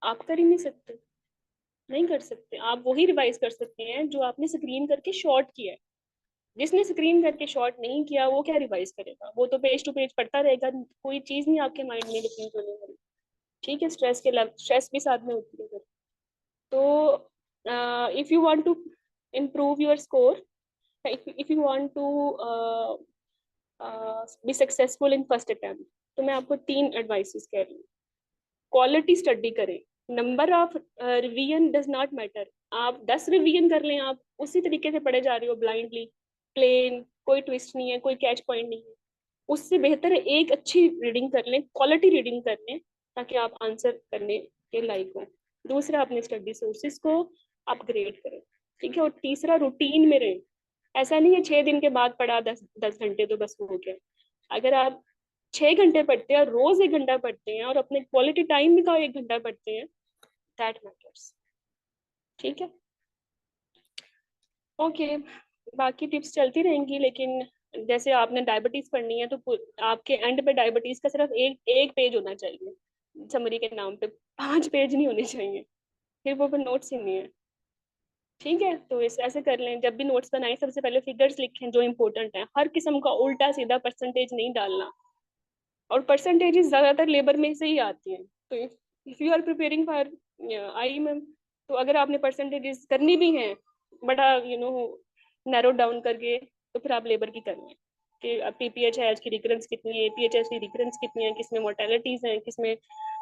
आप कर ही नहीं सकते, नहीं कर सकते। आप वही रिवाइज कर सकते हैं जो आपने स्क्रीन करके शॉर्ट किया है। जिसने स्क्रीन करके शॉर्ट नहीं किया वो क्या रिवाइज करेगा, वो तो पेज टू पेज पढ़ता रहेगा, कोई चीज नहीं आपके माइंड में रिपीट होने वाली। ठीक है, स्ट्रेस भी साथ में होती है फिर। तो if you want to improve your score, if you want to be successful in first attempt, तो मैं आपको 3 एडवाइसेस कह रही हूँ। क्वालिटी स्टडी करें, number of revision does not matter. आप 10 रिवीजन कर लें, आप उसी तरीके से पढ़े जा रहे हो ब्लाइंडली, प्लेन, कोई ट्विस्ट नहीं है, कोई कैच पॉइंट नहीं है, उससे बेहतर है एक अच्छी रीडिंग कर लें, क्वालिटी रीडिंग कर लें, ताकि आप आंसर करने के लायक हो। दूसरा, अपने स्टडी सोर्सेज को अपग्रेड करें, ठीक है। और तीसरा, रूटीन में रहें। ऐसा नहीं है 6 दिन के बाद पढ़ा 10 10 घंटे तो बस हो गया। अगर आप 6 घंटे पढ़ते हैं, रोज 1 घंटा पढ़ते हैं और अपने क्वालिटी टाइम का 1 घंटा पढ़ते हैं, दैट मैटर्स। ठीक है, ओके। बाकी टिप्स चलती रहेंगी, लेकिन जैसे आपने डायबिटीज पढ़नी है, तो आपके एंड पे डायबिटीज का सिर्फ एक एक पेज होना चाहिए समरी के नाम पे, 5 पेज नहीं होने चाहिए, फिर वो नोट्स ही नहीं है। ठीक है, तो इस ऐसे कर लें, जब भी नोट्स बनाएं सबसे पहले फिगर्स लिखें जो इंपॉर्टेंट है, हर किस्म का उल्टा सीधा परसेंटेज नहीं डालना। और परसेंटेजेस ज्यादातर लेबर में से ही आती हैं। तो if you are preparing for IMM, तो अगर आपने परसेंटेजेस करनी भी हैं बड़ा नैरो डाउन करके, तो फिर आप लेबर की करेंगे कि पीपीएच है, की रिकरेंस कितनी है, पीएचएच की रिकरेंस कितनी है, किसमें मोर्टेलिटीज है, किसमें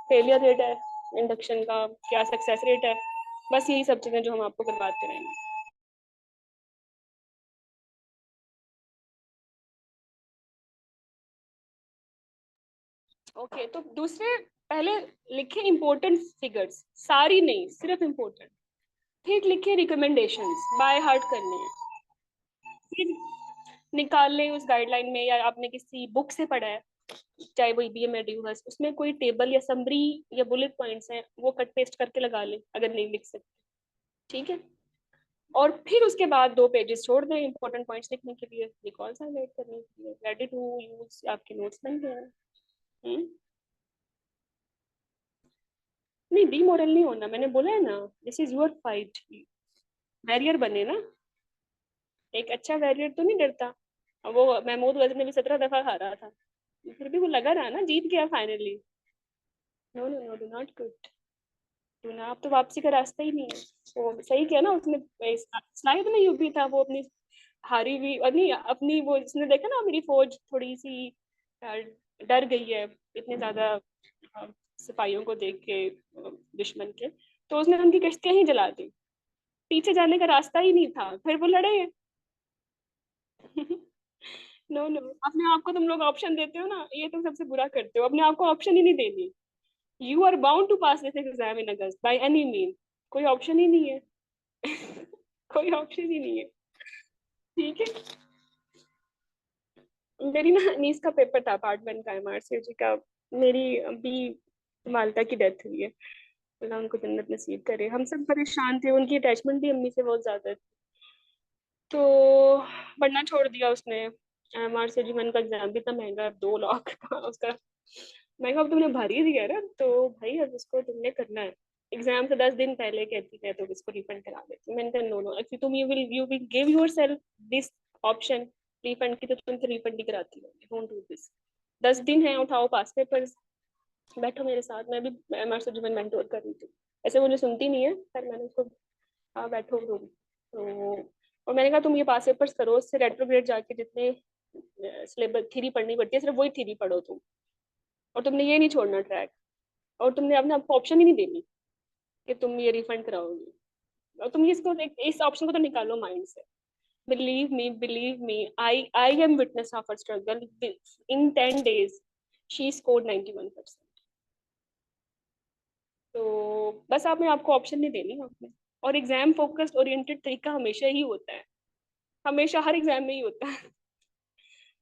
फेलियर रेट है इंडक्शन का, क्या सक्सेस रेट है। बस यही सब चीजें जो हम आपको करवाते रहेंगे। ओके, तो दूसरे, पहले लिखे इंपॉर्टेंट फिगर्स, सारी नहीं, सिर्फ इंपॉर्टेंट। फिर लिखे रिकमेंडेशंस, बाय हार्ट करने हैं। फिर निकाल लें उस गाइडलाइन में, या आपने किसी बुक से पढ़ा है, चाहे वो ईबीएम एड्यूहर्स, उसमें कोई टेबल या समरी या बुलेट पॉइंट्स हैं, वो कट पेस्ट करके लगा लें अगर नहीं लिख सकते। ठीक है, और फिर उसके बाद 2 पेजेस छोड़ दें इंपॉर्टेंट पॉइंट्स लिखने के लिए, रिकॉल हाईलाइट करने के लिए, रेडी टू यूज, आपके नोट्स बन गए हैं। नहीं, डीमोरल नहीं होना, मैंने बोला है ना, this is your fight. Barrier बने ना, एक अच्छा वॉरियर तो नहीं डरता। अब वो महमूद गजनवी ने भी 17 दफा हारा था, फिर भी वो लगा रहा ना, जीत गया finally. No no no, do not quit. Do ना, अब तो वापसी का रास्ता ही नहीं है। वो सही किया ना उसने, शायद में यूपी था वो अपनी हारी हुई, और नहीं अपनी वो, जिसने देखा ना मेरी फौज थोड़ी सी अ, डर गई है इतने ज्यादा अ, सिपाहियों को देख के, दुश्मन के, तो उसने उनकी कश्तियां ही जला दी। पीछे जाने का रास्ता ही नहीं था, फिर वो लड़े। नो नो, अपने आप को तुम लोग ऑप्शन देते हो ना, ये तुम सबसे बुरा करते हो, अपने आप को ऑप्शन ही नहीं देनी। You are bound to pass this exam in August by any mean. कोई ऑप्शन ही नहीं है। कोई ऑप्शन ही नहीं है। ठीक है। मेरी ना नीस का पेपर था, पार्ट 1 का, एमआरसीजी का। मेरी अभी मालटा की डेथ हुई है, अल्लाह उनको जन्नत नसीब करे। हम सब परेशान थे, उनकी अटैचमेंट भी अम्मी से बहुत ज्यादा थी। तो पढ़ना छोड़ दिया उसने। एमआरसीजी मन का एग्जाम भी इतना महंगा, 2 लाख का उसका। मैं कहा अब तुमने भर ही दिया ना, तो भाई अब इसको तुमने करना है। एग्जाम से 10 दिन पहले कहती है तो इसको रिफंड करा देती हूँ। मैंने कहा नो नो, इफ तुम you will give your self this option refund की, तो तुम फिर रिफंड ही कराती हो, डोंट डू दिस। 10 दिन है, उठाओ पास पेपर्स, बैठो मेरे साथ। मैं भी एमआरसीजी में मेंटोर कर रही थी। ऐसे मुझे सुनती नहीं है, पर मैंने उसको, हाँ बैठो तुम तो। और मैंने कहा तुम ये पास पेपर्स करो, उससे रेट्रोग्रेड जाके जितने सिलेबस थ्योरी पढ़नी पड़ती है, सिर्फ वही थ्योरी पढ़ो तुम। और तुमने ये नहीं छोड़ना ट्रैक। और तुमने अपने आपको ऑप्शन ही नहीं देनी कि तुम ये रिफंड कराओगे। और तुम इसको इस ऑप्शन को तो निकालो माइंड से। Believe me, I am witness of her struggle. In 10 days she scored 91%। तो बस आपने आपको ऑप्शन नहीं देनी आपने। और एग्जाम फोकस्ड ओरिएंटेड तरीका हमेशा ही होता है, हमेशा हर एग्जाम में ही होता है।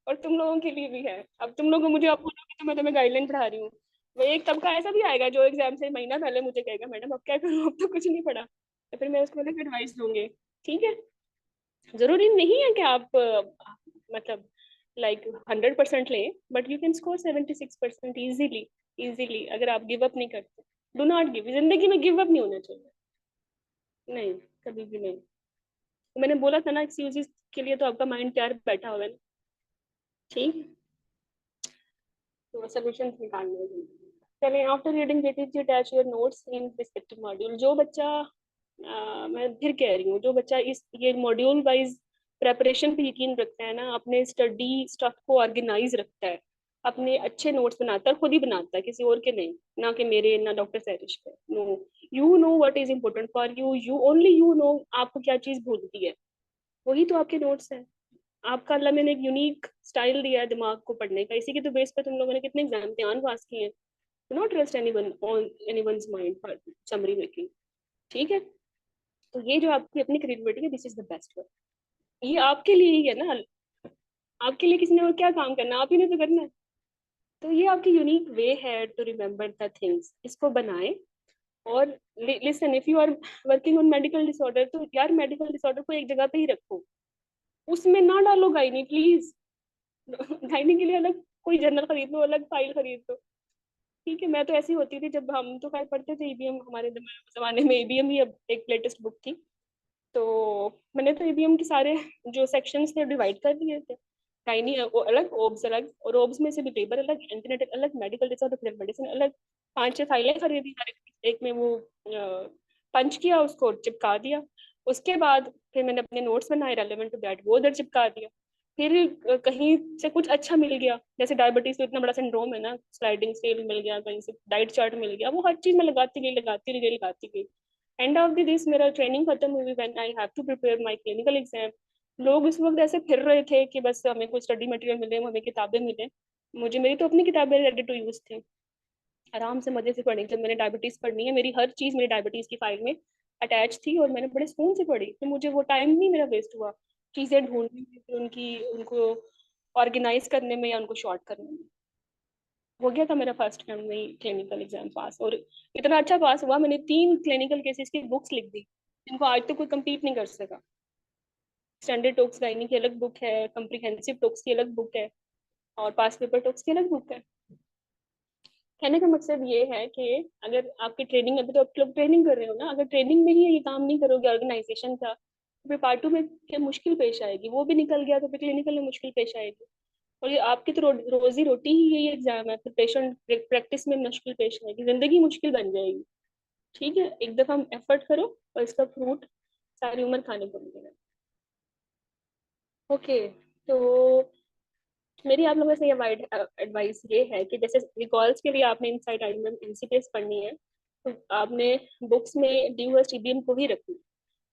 और तुम लोगों के लिए भी है। अब तुम लोग मुझे आप बोलोगे तो मैं तुम्हें गाइडलाइन पढ़ा रही हूँ, वो एक तबका ऐसा भी आएगा जो एग्जाम से महीना पहले मुझे कहेगा मैडम अब क्या करूँ, अब तो कुछ नहीं पढ़ा, तो फिर मैं उसको अलग एडवाइस दूंगी। ठीक है। जरूरी नहीं है कि आप मतलब लाइक 100% लें, but you can score 76% easily. Easily, अगर आप गिव अप नहीं करते। डू नॉट गिव, जिंदगी में गिव अप नहीं होना चाहिए। नहीं, कभी भी नहीं। तो मैंने बोला था ना, एक्सक्यूजेस के लिए तो आपका माइंड तैयार बैठा हुआ है ना। ठीक। तो सोल्यूशन निकालने हैं। चलिए, after reading details attach your notes in respective module. जो बच्चा मैं फिर कह रही हूँ, जो बच्चा इस ये मॉड्यूल वाइज प्रेपरेशन पे यकीन रखता है ना, अपने स्टडी स्टफ को ऑर्गेनाइज रखता है, अपने अच्छे नोट्स बनाता है, खुद ही बनाता है, किसी और के नहीं, ना कि मेरे ना डॉक्टर सैरिश के। No, you know what is important for you, you only you know आपको क्या चीज भूलती है, वही तो आपके नोट्स है। आपका अल्लाह मैंने एक यूनिक स्टाइल दिया है दिमाग को पढ़ने का, इसी के तो बेस पे तुम लोगों ने कितने एग्जाम इम्तिहान पास किए हैं। Do not trust anyone on anyone's mind for summary making. ठीक है। तो ये जो आपकी अपनी क्रिएटिविटी है, this is the best work. ये आपके लिए ही है ना, आपके लिए किसी ने और क्या काम करना, आप ही ने तो करना है। तो ये आपकी यूनिक वे है टू रिमेम्बर द थिंग्स, इसको बनाए। और listen, if you are working on medical disorder, तो यार मेडिकल डिसऑर्डर को एक जगह पे ही रखो, उसमें ना डालो गाइनी प्लीज। गाइनी के लिए अलग कोई जर्नल खरीद लो, अलग फाइल खरीद लो। ठीक है। मैं तो ऐसी होती थी, जब हम तो खैर पढ़ते थे ईबीएम, हमारे जमाने में ईबीएम ही अब एक लेटेस्ट बुक थी। तो मैंने तो ईबीएम के सारे जो सेक्शंस थे डिवाइड कर दिए थे। गाइनी अलग, ओब्स अलग, और ओब्स में से भी लेबर अलग, एंटीनेटल अलग, मेडिकल डिसऑर्डर मेडिसिन अलग। 5-6 फाइलें खरीदी हर एक में वो पंच किया, उसको चिपका दिया। उसके बाद फिर मैंने अपने नोट्स बनाए रेलेवेंट टू दैट, वो उधर चिपका दिया। फिर कहीं से कुछ अच्छा मिल गया, जैसे डायबिटीज तो इतना बड़ा सिंड्रोम है ना, स्लाइडिंग स्केल मिल गया, कहीं से डाइट चार्ट मिल गया, वो हर चीज में लगाती गई। एंड ऑफ द दिस मेरा ट्रेनिंग खत्म हुई, when I have to prepare my clinical exam. लोग उस वक्त ऐसे फिर रहे थे कि बस हमें कोई स्टडी मटेरियल मिले, हमें किताबें मिले। मुझे, मेरी तो अपनी किताबें रेडी टू यूज थी, आराम से मजे से पढ़ी। जब मैंने डायबिटीज पढ़नी है, मेरी हर चीज मेरी डायबिटीज की फाइल में अटैच थी, और मैंने बड़े सुकून से पढ़ी, तो मुझे वो टाइम नहीं मेरा वेस्ट हुआ चीजें ढूंढने में, फिर उनकी उनको ऑर्गेनाइज करने में या उनको शॉर्ट करने में। हो गया था मेरा फर्स्ट टाइम में ही क्लिनिकल एग्जाम पास, और इतना अच्छा पास हुआ, मैंने 3 क्लिनिकल केसेस की बुक्स लिख दी, जिनको आज तो कोई compete नहीं कर सका। स्टैंडर्ड टॉक्स गाइनी की अलग बुक है, कम्प्रिहेंसिव टॉक्स की अलग बुक है, और पास पेपर टॉक्स की अलग बुक है। कहने का मकसद ये है कि अगर आपकी ट्रेनिंग, अभी तो आप लोग ट्रेनिंग कर रहे हो ना, अगर ट्रेनिंग में ही ये काम नहीं करोगे ऑर्गेनाइजेशन का, फिर पार्ट 2 में क्या मुश्किल पेश आएगी, वो भी निकल गया तो फिर क्लिनिकल में मुश्किल पेश आएगी। और ये आपकी तो रोजी रोटी ही यही एग्जाम है, फिर पेशेंट प्रैक्टिस में मुश्किल पेश आएगी, जिंदगी मुश्किल बन जाएगी। ठीक है, एक दफा हम एफर्ट करो और इसका फ्रूट सारी उम्र खाने को मिलेगा। ओके, तो मेरी आप लोगों से ये वाइड एडवाइस ये है कि जैसे रिकॉल्स के लिए आपने इनसाइड आर्गुमेंट एनसीपीएस पढ़नी है, तो आपने बुक्स में ड्यूहर्स्ट ईबीएम को ही रखनी,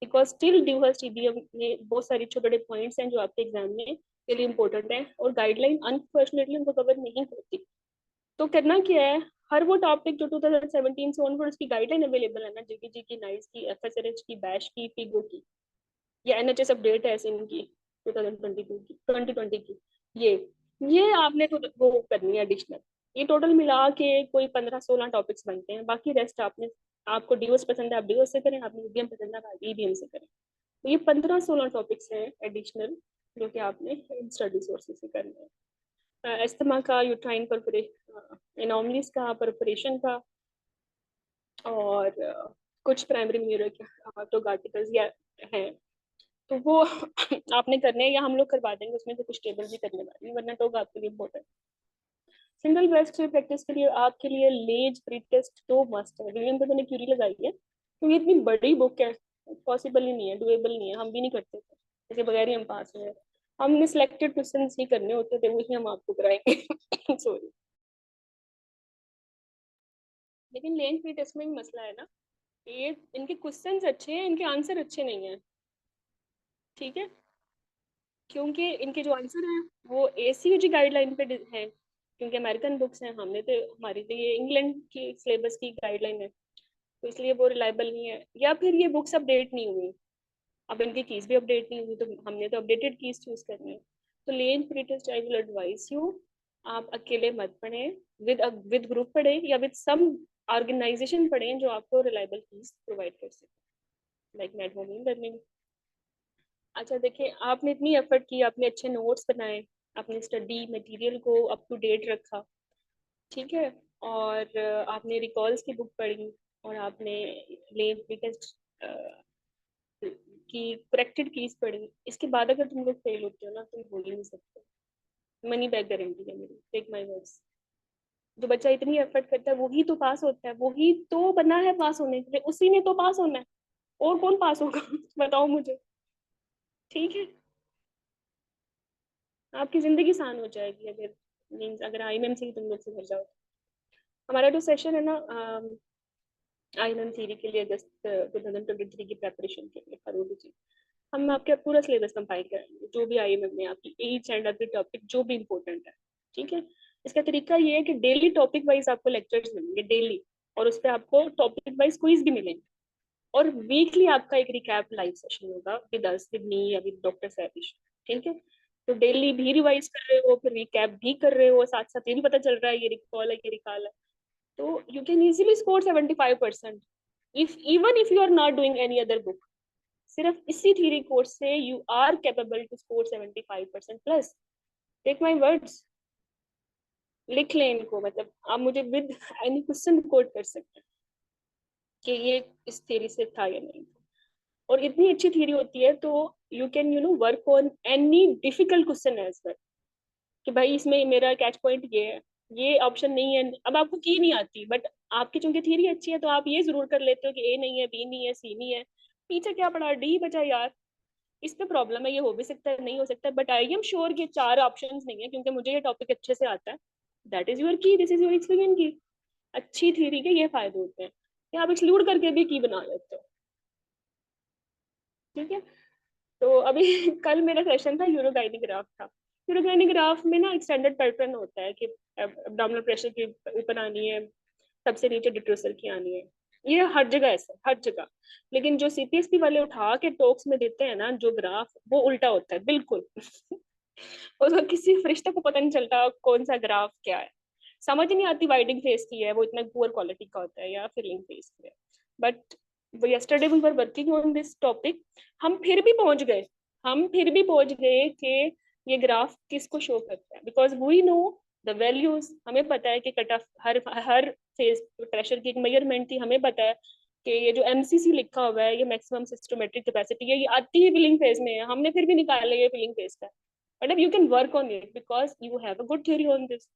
बिकॉज स्टिल ड्यूहर्स्ट ईबीएम में बहुत सारी छोटे छोटे पॉइंट्स हैं जो आपके एग्जाम में के लिए इंपॉर्टेंट है, और गाइडलाइन अनफॉर्चुनेटली उनको कवर नहीं होती। तो करना क्या है, हर वो टॉपिक जो 2017 से ऑनवर्ड्स की गाइडलाइन अवेलेबल है ना, जीकेजी की, नाइस की, एफएसआरएच की, बैश की, पीगो की, या एनएचएस अपडेट है इनकी 2022 की, 2020 की, ये आपने तो वो करनी है एडिशनल। ये टोटल मिला के कोई 15-16 टॉपिक्स बनते हैं, बाकी रेस्ट आपने, आपको डीओस पसंद है आप डीओस से करें, आपने ईबीएम पसंद है आप ईबीएम से करें। तो ये 15-16 टॉपिक्स हैं एडिशनल, जो कि आपने स्टडी सोर्सेज से करने हैं। एस्थमा का, यूट्राइन परफोरेशन, एनोमलीज का, परफोरेशन का, और कुछ प्राइमरी म्यूरल तो आर्टिकल्स या हैं, तो वो आपने करने हैं या हम लोग करवा देंगे, उसमें से कुछ टेबल भी करने वाले हैं, वरना तो आपके लिए इम्पोर्टेंट। सिंगल ब्रेस्ट की प्रैक्टिस के लिए आपके लिए लेज प्री टेस्ट तो मस्ट है। विलियम तो मैंने क्यूरी लगाई है क्योंकि इतनी बड़ी बुक है, पॉसिबल ही नहीं है, डुएबल नहीं है, हम भी नहीं करते थे, इसके बगैर ही हम पास हुए। हमने सिलेक्टेड क्वेश्चन ही करने होते थे, वही हम आपको कराएंगे सॉरी। लेकिन लेंथ प्री टेस्ट में भी मसला है ना, ये इनके क्वेश्चंस अच्छे हैं, इनके आंसर अच्छे नहीं है। ठीक है, क्योंकि इनके जो आंसर हैं वो एसीयूजी गाइडलाइन पे है, क्योंकि अमेरिकन बुक्स हैं, हमने तो, हमारी तो ये इंग्लैंड की सिलेबस की गाइडलाइन है, तो इसलिए वो रिलायबल नहीं है, या फिर ये बुक्स अपडेट नहीं हुई, अब इनकी कीज भी अपडेट नहीं हुई, तो हमने तो अपडेटेड कीज चूज करनी है। तो लेन pretest I will advise you, आप अकेले मत पढ़े, विद ग्रुप पढ़े या विद सम ऑर्गेनाइजेशन पढ़े जो आपको रिलायबल कीज प्रोवाइड कर सके, लाइक मेटमोनियम लर्निंग। अच्छा देखिए, आपने इतनी एफर्ट की, आपने अच्छे नोट्स बनाए, आपने स्टडी मटेरियल को अप टू डेट रखा, ठीक है, और आपने रिकॉल्स की बुक पढ़ी, और आपने लेट टेस्ट की करेक्टेड कीज पढ़ी, इसके बाद अगर तुम लोग फेल होते हो ना, तुम बोल ही नहीं सकते। मनी बैक गारंटी है मेरी, टेक माय वर्ड्स। जो बच्चा इतनी एफर्ट करता है वही तो पास होता है, वही तो बना है पास होने के लिए, उसी ने तो पास होना है, और कौन पास होगा बताओ मुझे। ठीक है, आपकी जिंदगी आसान हो जाएगी अगर, मीन्स अगर आईएमएम से ही तुम लोग सुधर जाओ। हमारा जो सेशन है ना आईएमएम थ्योरी के लिए, अगस्त 2023 की प्रेपरेशन के लिए फरूदी जी, हम आपके पूरा सिलेबस कंपाइल करेंगे, जो भी आईएमएम में आपकी ईच एंड एवरी टॉपिक जो भी इंपॉर्टेंट है। ठीक है, इसका तरीका ये है कि डेली टॉपिक वाइज आपको लेक्चर्स मिलेंगे डेली, और उस पर आपको टॉपिक वाइज क्विज भी मिलेंगे, और वीकली आपका एक रिकैप लाइव सेशन होगा विद अस, विद मी या विद डॉक्टर सैविश। ठीक है, तो डेली भी रिवाइज कर रहे हो, फिर रिकैप भी कर रहे हो, साथ साथ ये भी पता चल रहा है ये रिकॉल है ये रिकॉल है, तो you can easily score 75%, if even if you are not doing any other book. सिर्फ इसी थ्योरी कोर्स से you are capable to score 75% plus, take my words, लिख लें इनको, मतलब आप मुझे विद एनी क्वेश्चन कोट कर सकते हैं कि ये इस थ्योरी से था या नहीं। और इतनी अच्छी थ्योरी होती है, तो you can work on any difficult question as well, कि भाई इसमें मेरा कैच पॉइंट ये है, ये ऑप्शन नहीं है, अब आपको की नहीं आती, बट आपकी चूंकि थ्योरी अच्छी है तो आप ये जरूर कर लेते हो कि ए नहीं है, बी नहीं है, सी नहीं है, पीछे क्या पड़ा, डी बचा यार, इस पे प्रॉब्लम है, ये हो भी सकता है नहीं हो सकता है, बट आई एम श्योर कि 4 ऑप्शंस नहीं है, क्योंकि मुझे ये टॉपिक अच्छे से आता है। दैट इज योर की, दिस इज योर एक्सपीरियंस की। अच्छी थ्योरी के ये फायदे होते हैं कि आप एक्सक्लूड करके भी की बना लेते हो। ठीक है, तो अभी कल मेरा सेशन था, यूरोगाइनिग्राफ था। यूरोगाइनिग्राफ में ना एक स्टैंडर्ड पैटर्न होता है कि एब्डोमिनल प्रेशर की ऊपर आनी है, सबसे नीचे डिट्रोसर की आनी है, ये हर जगह ऐसा, हर जगह। लेकिन जो सीपीएसपी वाले उठा के टॉक्स में देते हैं ना जो ग्राफ, वो उल्टा होता है बिल्कुल उसका किसी फरिश्ते को पता नहीं चलता कौन सा ग्राफ क्या है, समझ नहीं आती वाइडिंग फेस की है, वो इतना पुअर क्वालिटी का होता है, या फिलिंग फेस की है। But yesterday we were working on this topic, हम फिर भी पहुंच गए, हम फिर भी पहुंच गए कि ये ग्राफ किसको शो करता है, because we know the values, हमें पता है कि कट ऑफ हर हर फेज प्रेशर की एक मेजरमेंट थी, हमें पता है कि ये जो एमसीसी लिखा हुआ है, ये मैक्सिमम सिस्टोमेट्रिक कैपेसिटी है, ये आती है फिलिंग फेज में, हमने फिर भी निकाला ये फिलिंग फेज का। बट अब you can work on it because you have a good theory on this.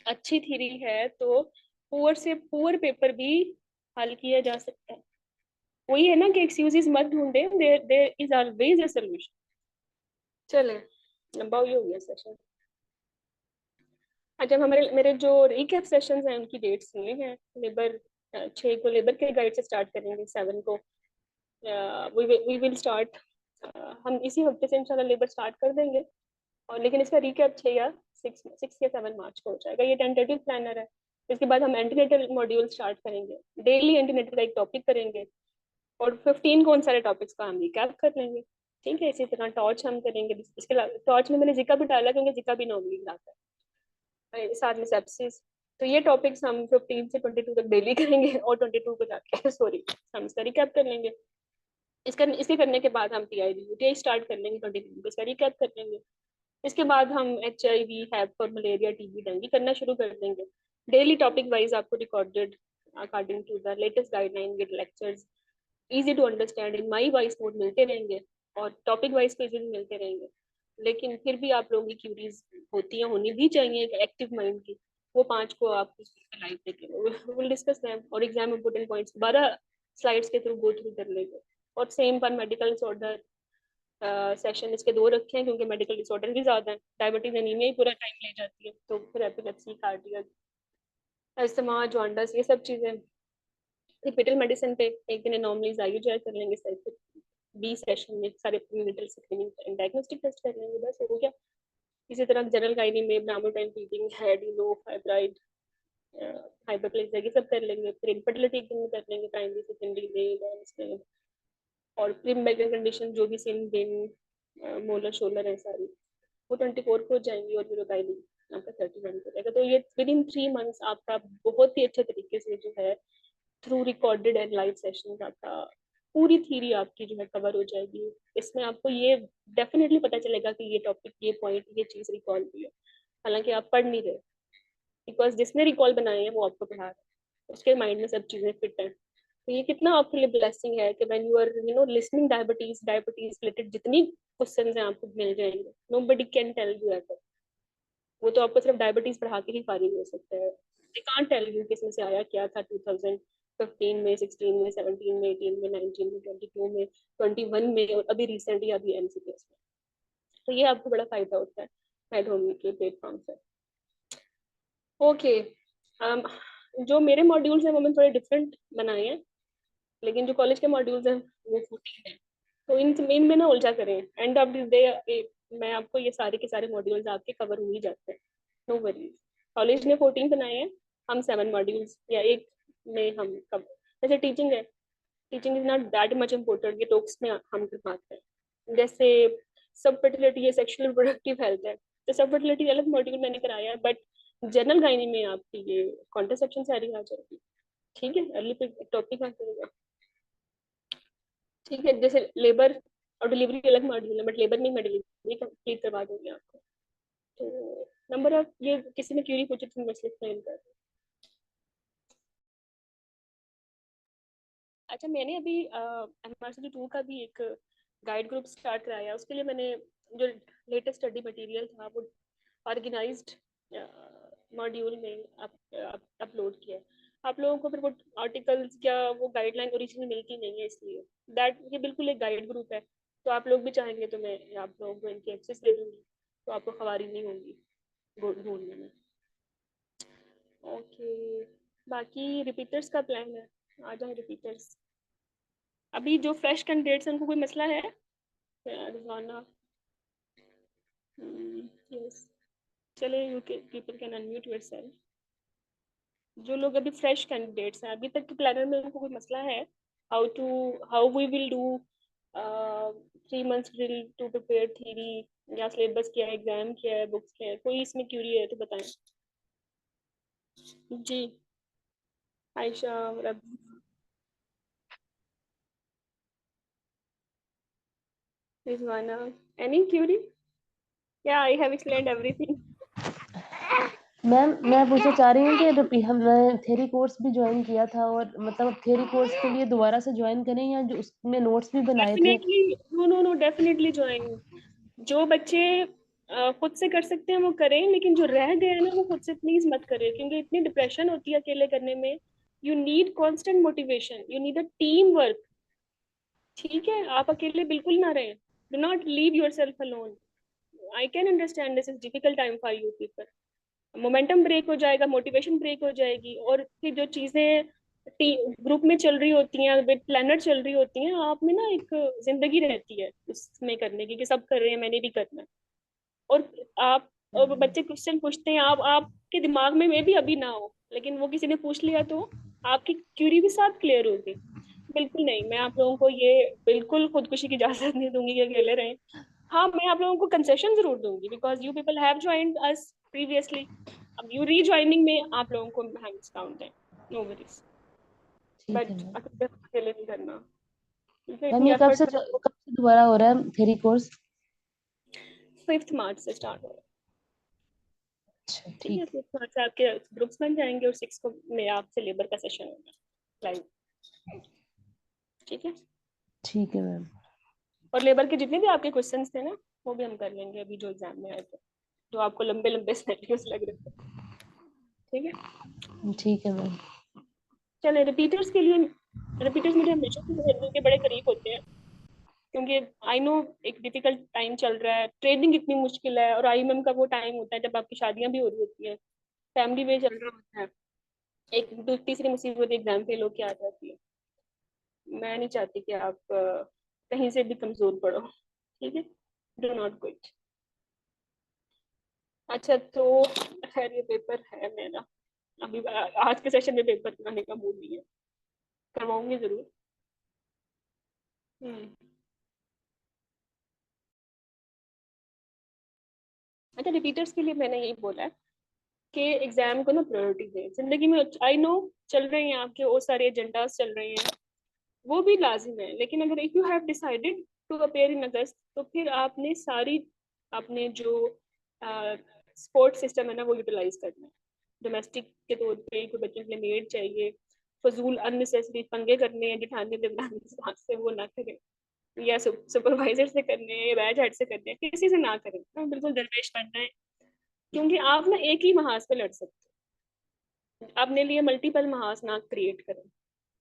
अच्छी थ्योरी है तो पुअर से पुअर पेपर भी हल किया जा सकता है। वही है ना कि एक्सक्यूजेस मत ढूंढे, there there is always a solution. चले, लंबा हो गया सेशन। अच्छा, हमारे मेरे जो रिकैप सेशंस हैं उनकी डेट्स ये हैं। लेबर 6 को लेबर के गाइड से स्टार्ट करेंगे, 7 को वी विल स्टार्ट, हम इसी हफ्ते से इंशाल्लाह लेबर स्टार्ट कर देंगे। और लेकिन इसका रिकैप 6 या 7 मार्च को हो जाएगा, ये टेंटेटिव प्लानर है। इसके बाद हम एंटीनेटल मॉड्यूल स्टार्ट करेंगे, डेली एंटीनेटल का एक टॉपिक करेंगे, और 15 को उन सारे टॉपिक्स का हम रिकैप कर लेंगे। ठीक है, इसी तरह टॉर्च हम करेंगे। इसके अलावा टॉर्च में मैंने जिका भी डाला क्योंकि जिका भी नॉर्मली आता है, साथ में सेप्सिस। तो ये टॉपिक्स हम 15 से 22 तक डेली करेंगे, और 22 को जाके सॉरी हम इसका रिकैप कर लेंगे। इसके करने के बाद हम टीआई यूटीआई स्टार्ट कर लेंगे 22 को, इसका रिकैप कर लेंगे। इसके बाद हम HIV, हैप और मलेरिया, टीबी, डेंगू करना शुरू कर देंगे। डेली टॉपिक वाइज आपको recorded according to the latest guideline with lectures easy to understand in my voice note मिलते रहेंगे, और टॉपिक वाइज पेजेस मिलते रहेंगे। लेकिन फिर भी आप लोगों की क्यूरीज होती हैं, होनी भी चाहिए एक एक्टिव माइंड की। वो 5 को आप लाइव देखेंगे, विल डिस्कस देम, और एग्जाम इंपोर्टेंट पॉइंट्स 12 स्लाइड्स के थ्रू गो थ्रू कर लेंगे। और सेम पर मेडिकल डिसऑर्डर सेशन इसके 2 रखे हैं, क्योंकि मेडिकल डिसऑर्डर भी ज्यादा है। डायबिटीज एनीमिया ही पूरा टाइम ले जाती है, तो फिर एपिलेप्सी, कार्डियक, अस्थमा, जॉन्डस, ये सब चीजें। रिपीटल मेडिसिन पे एक दिन एनॉमलीज आयु जो कर लेंगे सर, 20 सेशन में सारे prenatal screening and diagnostic test कर लेंगे, बस हो गया। इसी तरह जनरल गाइनी में ब्रामोटाइन फीडिंग, हेड लो, फाइब्राइड, हाइपरप्लेजिया, ये सब कर लेंगे। फिर इनफर्टिलिटी एक दिन में कर लेंगे, प्राइमरी, सेकेंडरी में, एडवांस में। और प्री मेडिकल कंडीशन जो भी सिन, बिन, मोलर, शोलर है सारी, वो 24 को हो जाएंगी, और यूरोगाइनी आपका 31 को जाएगा। तो ये विद इन 3 मंथ्स आपका बहुत ही अच्छे तरीके से जो है through recorded and live session आपका पूरी थ्योरी आपकी जो है कवर हो जाएगी। इसमें आपको ये डेफिनेटली पता चलेगा कि ये टॉपिक, ये पॉइंट, ये चीज रिकॉल हुई है, हालांकि आप पढ़ नहीं रहे, बिकॉज जिसने रिकॉल बनाए हैं वो आपको पढ़ा रहा है, उसके माइंड में सब चीजें फिट है। तो ये कितना आपके लिए ब्लेसिंग है कि when you are listening diabetes related जितनी क्वेश्चंस हैं आपको मिल जाएंगे, nobody can tell you at. वो तो आपको सिर्फ डायबिटीज पढ़ा के ही फारिग हो सकता है। दे कांट टेल यू कि इसमें से आया क्या था 2015 में, 16 में, 17 में, 18 में, 19 में, 22 में, 21 में, और अभी रिसेंटली अभी एमसीक्यूएस में। तो ये आपको बड़ा फायदा होता है हेड होम के प्लेटफॉर्म से। ओके, जो मेरे मॉड्यूल्स हैं वो मैंने थोड़े डिफरेंट बनाए हैं, लेकिन जो कॉलेज के मॉड्यूल्स हैं वो 14 है। तो इनमें ना उलझा करें, एंड ऑफ दिस डे मैं आपको ये सारे के सारे मॉड्यूल्स आपके कवर हो ही जाते हैं, नो वरीज। कॉलेज ने 14 बनाए हैं, हम 7 मॉड्यूल्स या एक में हम कवर। जैसे टीचिंग है, teaching is not that much important, ये टॉक्स में हम करवाते हैं। जैसे सब फर्टिलिटी है, सेक्सुअल रिप्रोडक्टिव हेल्थ है, तो सब फर्टिलिटी अलग मॉड्यूल मैंने कराया है, बट जनरल गाइनी में आपकी ये कॉन्ट्रासेप्शन सारी आ जाएगी। ठीक है, अर्ली टॉपिक आ जाएगा। ठीक है, जैसे लेबर और डिलीवरी अलग मॉड्यूल है, बट लेबर में मैं डिलीवरी कंप्लीट करवा दूंगी आपको। तो नंबर ऑफ, ये किसी ने क्यूरी पूछी थी, मैं इसलिए एक्सप्लेन कर रही हूँ। अच्छा, मैंने अभी एमआरसी 2 का भी एक गाइड ग्रुप स्टार्ट कराया, उसके लिए मैंने जो लेटेस्ट स्टडी मटेरियल था वो ऑर्गेनाइज्ड मॉड्यूल में अपलोड किया है। आप लोगों को फिर वो आर्टिकल्स या वो गाइडलाइन ओरिजिनल मिलती नहीं है, इसलिए दैट ये बिल्कुल एक गाइड ग्रुप है। तो आप लोग भी चाहेंगे तो मैं आप लोगों को इनकी एक्सेस दे दूंगी, तो आपको खबारी नहीं होगी ढूंढने में। ओके, बाकी रिपीटर्स का प्लान है, आ जाए रिपीटर्स। अभी जो फ्रेश कैंडिडेट्स हैं उनको कोई मसला है? रिजवाना, यस, चले, you people can unmute yourself. जो लोग अभी फ्रेश कैंडिडेट्स हैं, अभी तक के प्लानर में उनको कोई मसला है? How to how we will do 3 months drill to prepare theory, या सिलेबस क्या है, एग्जाम क्या है, बुक्स क्या है, कोई इसमें क्यूरी है तो बताएं। जी, आयशा, रिजवाना, एनी क्यूरी? या I have explained everything? Ma'am मैं पूछना चाह रही हूँ कि मैं थ्योरी कोर्स भी ज्वाइन किया था, और मतलब थ्योरी कोर्स के लिए दोबारा से ज्वाइन करें, या जो उसमें नोट्स भी बनाए थे? Definitely, no definitely join. जो बच्चे खुद से कर सकते हैं वो करें, लेकिन जो रह गए हैं ना वो खुद से प्लीज मत करें, क्योंकि इतनी डिप्रेशन होती है अकेले करने में। You need constant motivation, you need a team work. ठीक है, आप अकेले बिल्कुल ना रहें। Do not leave your self alone. I can understand this is difficult time for you people. Momentum break हो जाएगा, मोटिवेशन ब्रेक हो जाएगी, और फिर जो चीजें ग्रुप में चल रही होती हैं, विद प्लानर चल रही होती हैं, आप में ना एक जिंदगी रहती है उसमें करने की, कि सब कर रहे हैं मैंने भी करना है। और आप, और बच्चे क्वेश्चन पूछते हैं, आप आपके दिमाग में भी अभी ना हो, लेकिन वो किसी ने पूछ लिया तो आपकी क्यूरी भी साथ क्लियर होगी। बिल्कुल नहीं, मैं आप लोगों को ये बिल्कुल खुदकुशी की इजाजत नहीं दूंगी कि अकेले रहें। हाँ, मैं आप लोगों को कंसेशन जरूर दूंगी, because you people have joined us previously. अब यू रीज्वाइनिंग में आप लोगों को हम डिस्काउंट है, नो वरीज। ठीक है बट मैम। अकेले नहीं करना, क्योंकि मैम इतनी ये एफर्ट्स। कब से दोबारा हो रहा है थ्योरी कोर्स? 5 मार्च से स्टार्ट हो रहा है। अच्छा ठीक है, ठीक। 5 मार्च से आपके ग्रुप्स बन जाएंगे, और 6 को में आपसे लेबर का सेशन होगा लाइव। ठीक है, ठीक है मैम। और लेबर के जितने भी आपके क्वेश्चंस थे ना, वो भी हम कर लेंगे अभी जो एग्जाम में आए थे, जो आपको लंबे लंबे सिनेरियोस लग रहे थे। ठीक है, ठीक है मैम। चले रिपीटर्स के लिए। रिपीटर्स मुझे हमेशा से दिल के बड़े करीब होते हैं, क्योंकि आई नो एक डिफिकल्ट टाइम चल रहा है, ट्रेनिंग इतनी मुश्किल है, और आईएमएम का वो टाइम होता है जब आपकी शादियां भी हो रही होती है, फैमिली में चल रहा होता है, एक तीसरी मुसीबत एग्जाम फेल होके आ जाती है। मैं नहीं चाहती कि आप कहीं से भी कमजोर पड़ो। ठीक है, डू नॉट क्विट। अच्छा, तो खैर ये पेपर है मेरा, अभी आज के सेशन में पेपर कराने का मूड नहीं है, करवाऊंगी जरूर। हम्म। अच्छा, रिपीटर्स के लिए मैंने यही बोला है कि एग्जाम को ना प्रायोरिटी दें जिंदगी में। आई नो चल रहे हैं आपके बहुत सारे एजेंडास चल रहे हैं, वो भी लाजिम है, लेकिन अगर if you have decided to appear in August, तो फिर आपने सारी, आपने जो सपोर्ट सिस्टम है ना वो यूटिलाइज करना है। डोमेस्टिक के तौर पे कोई बच्चों के लिए मेड चाहिए, फजूल अननेसेसरी पंगे करने हैं जिठानी देवरानी साथ से, वो ना करें, या सुपरवाइजर से करने हैं या बैच हेड से करने हैं, किसी से ना करें। बिल्कुल दरपेश बनना है, क्योंकि आप ना एक ही महाज पे लड़ सकते हो, अपने लिए मल्टीपल महाज ना क्रिएट करें,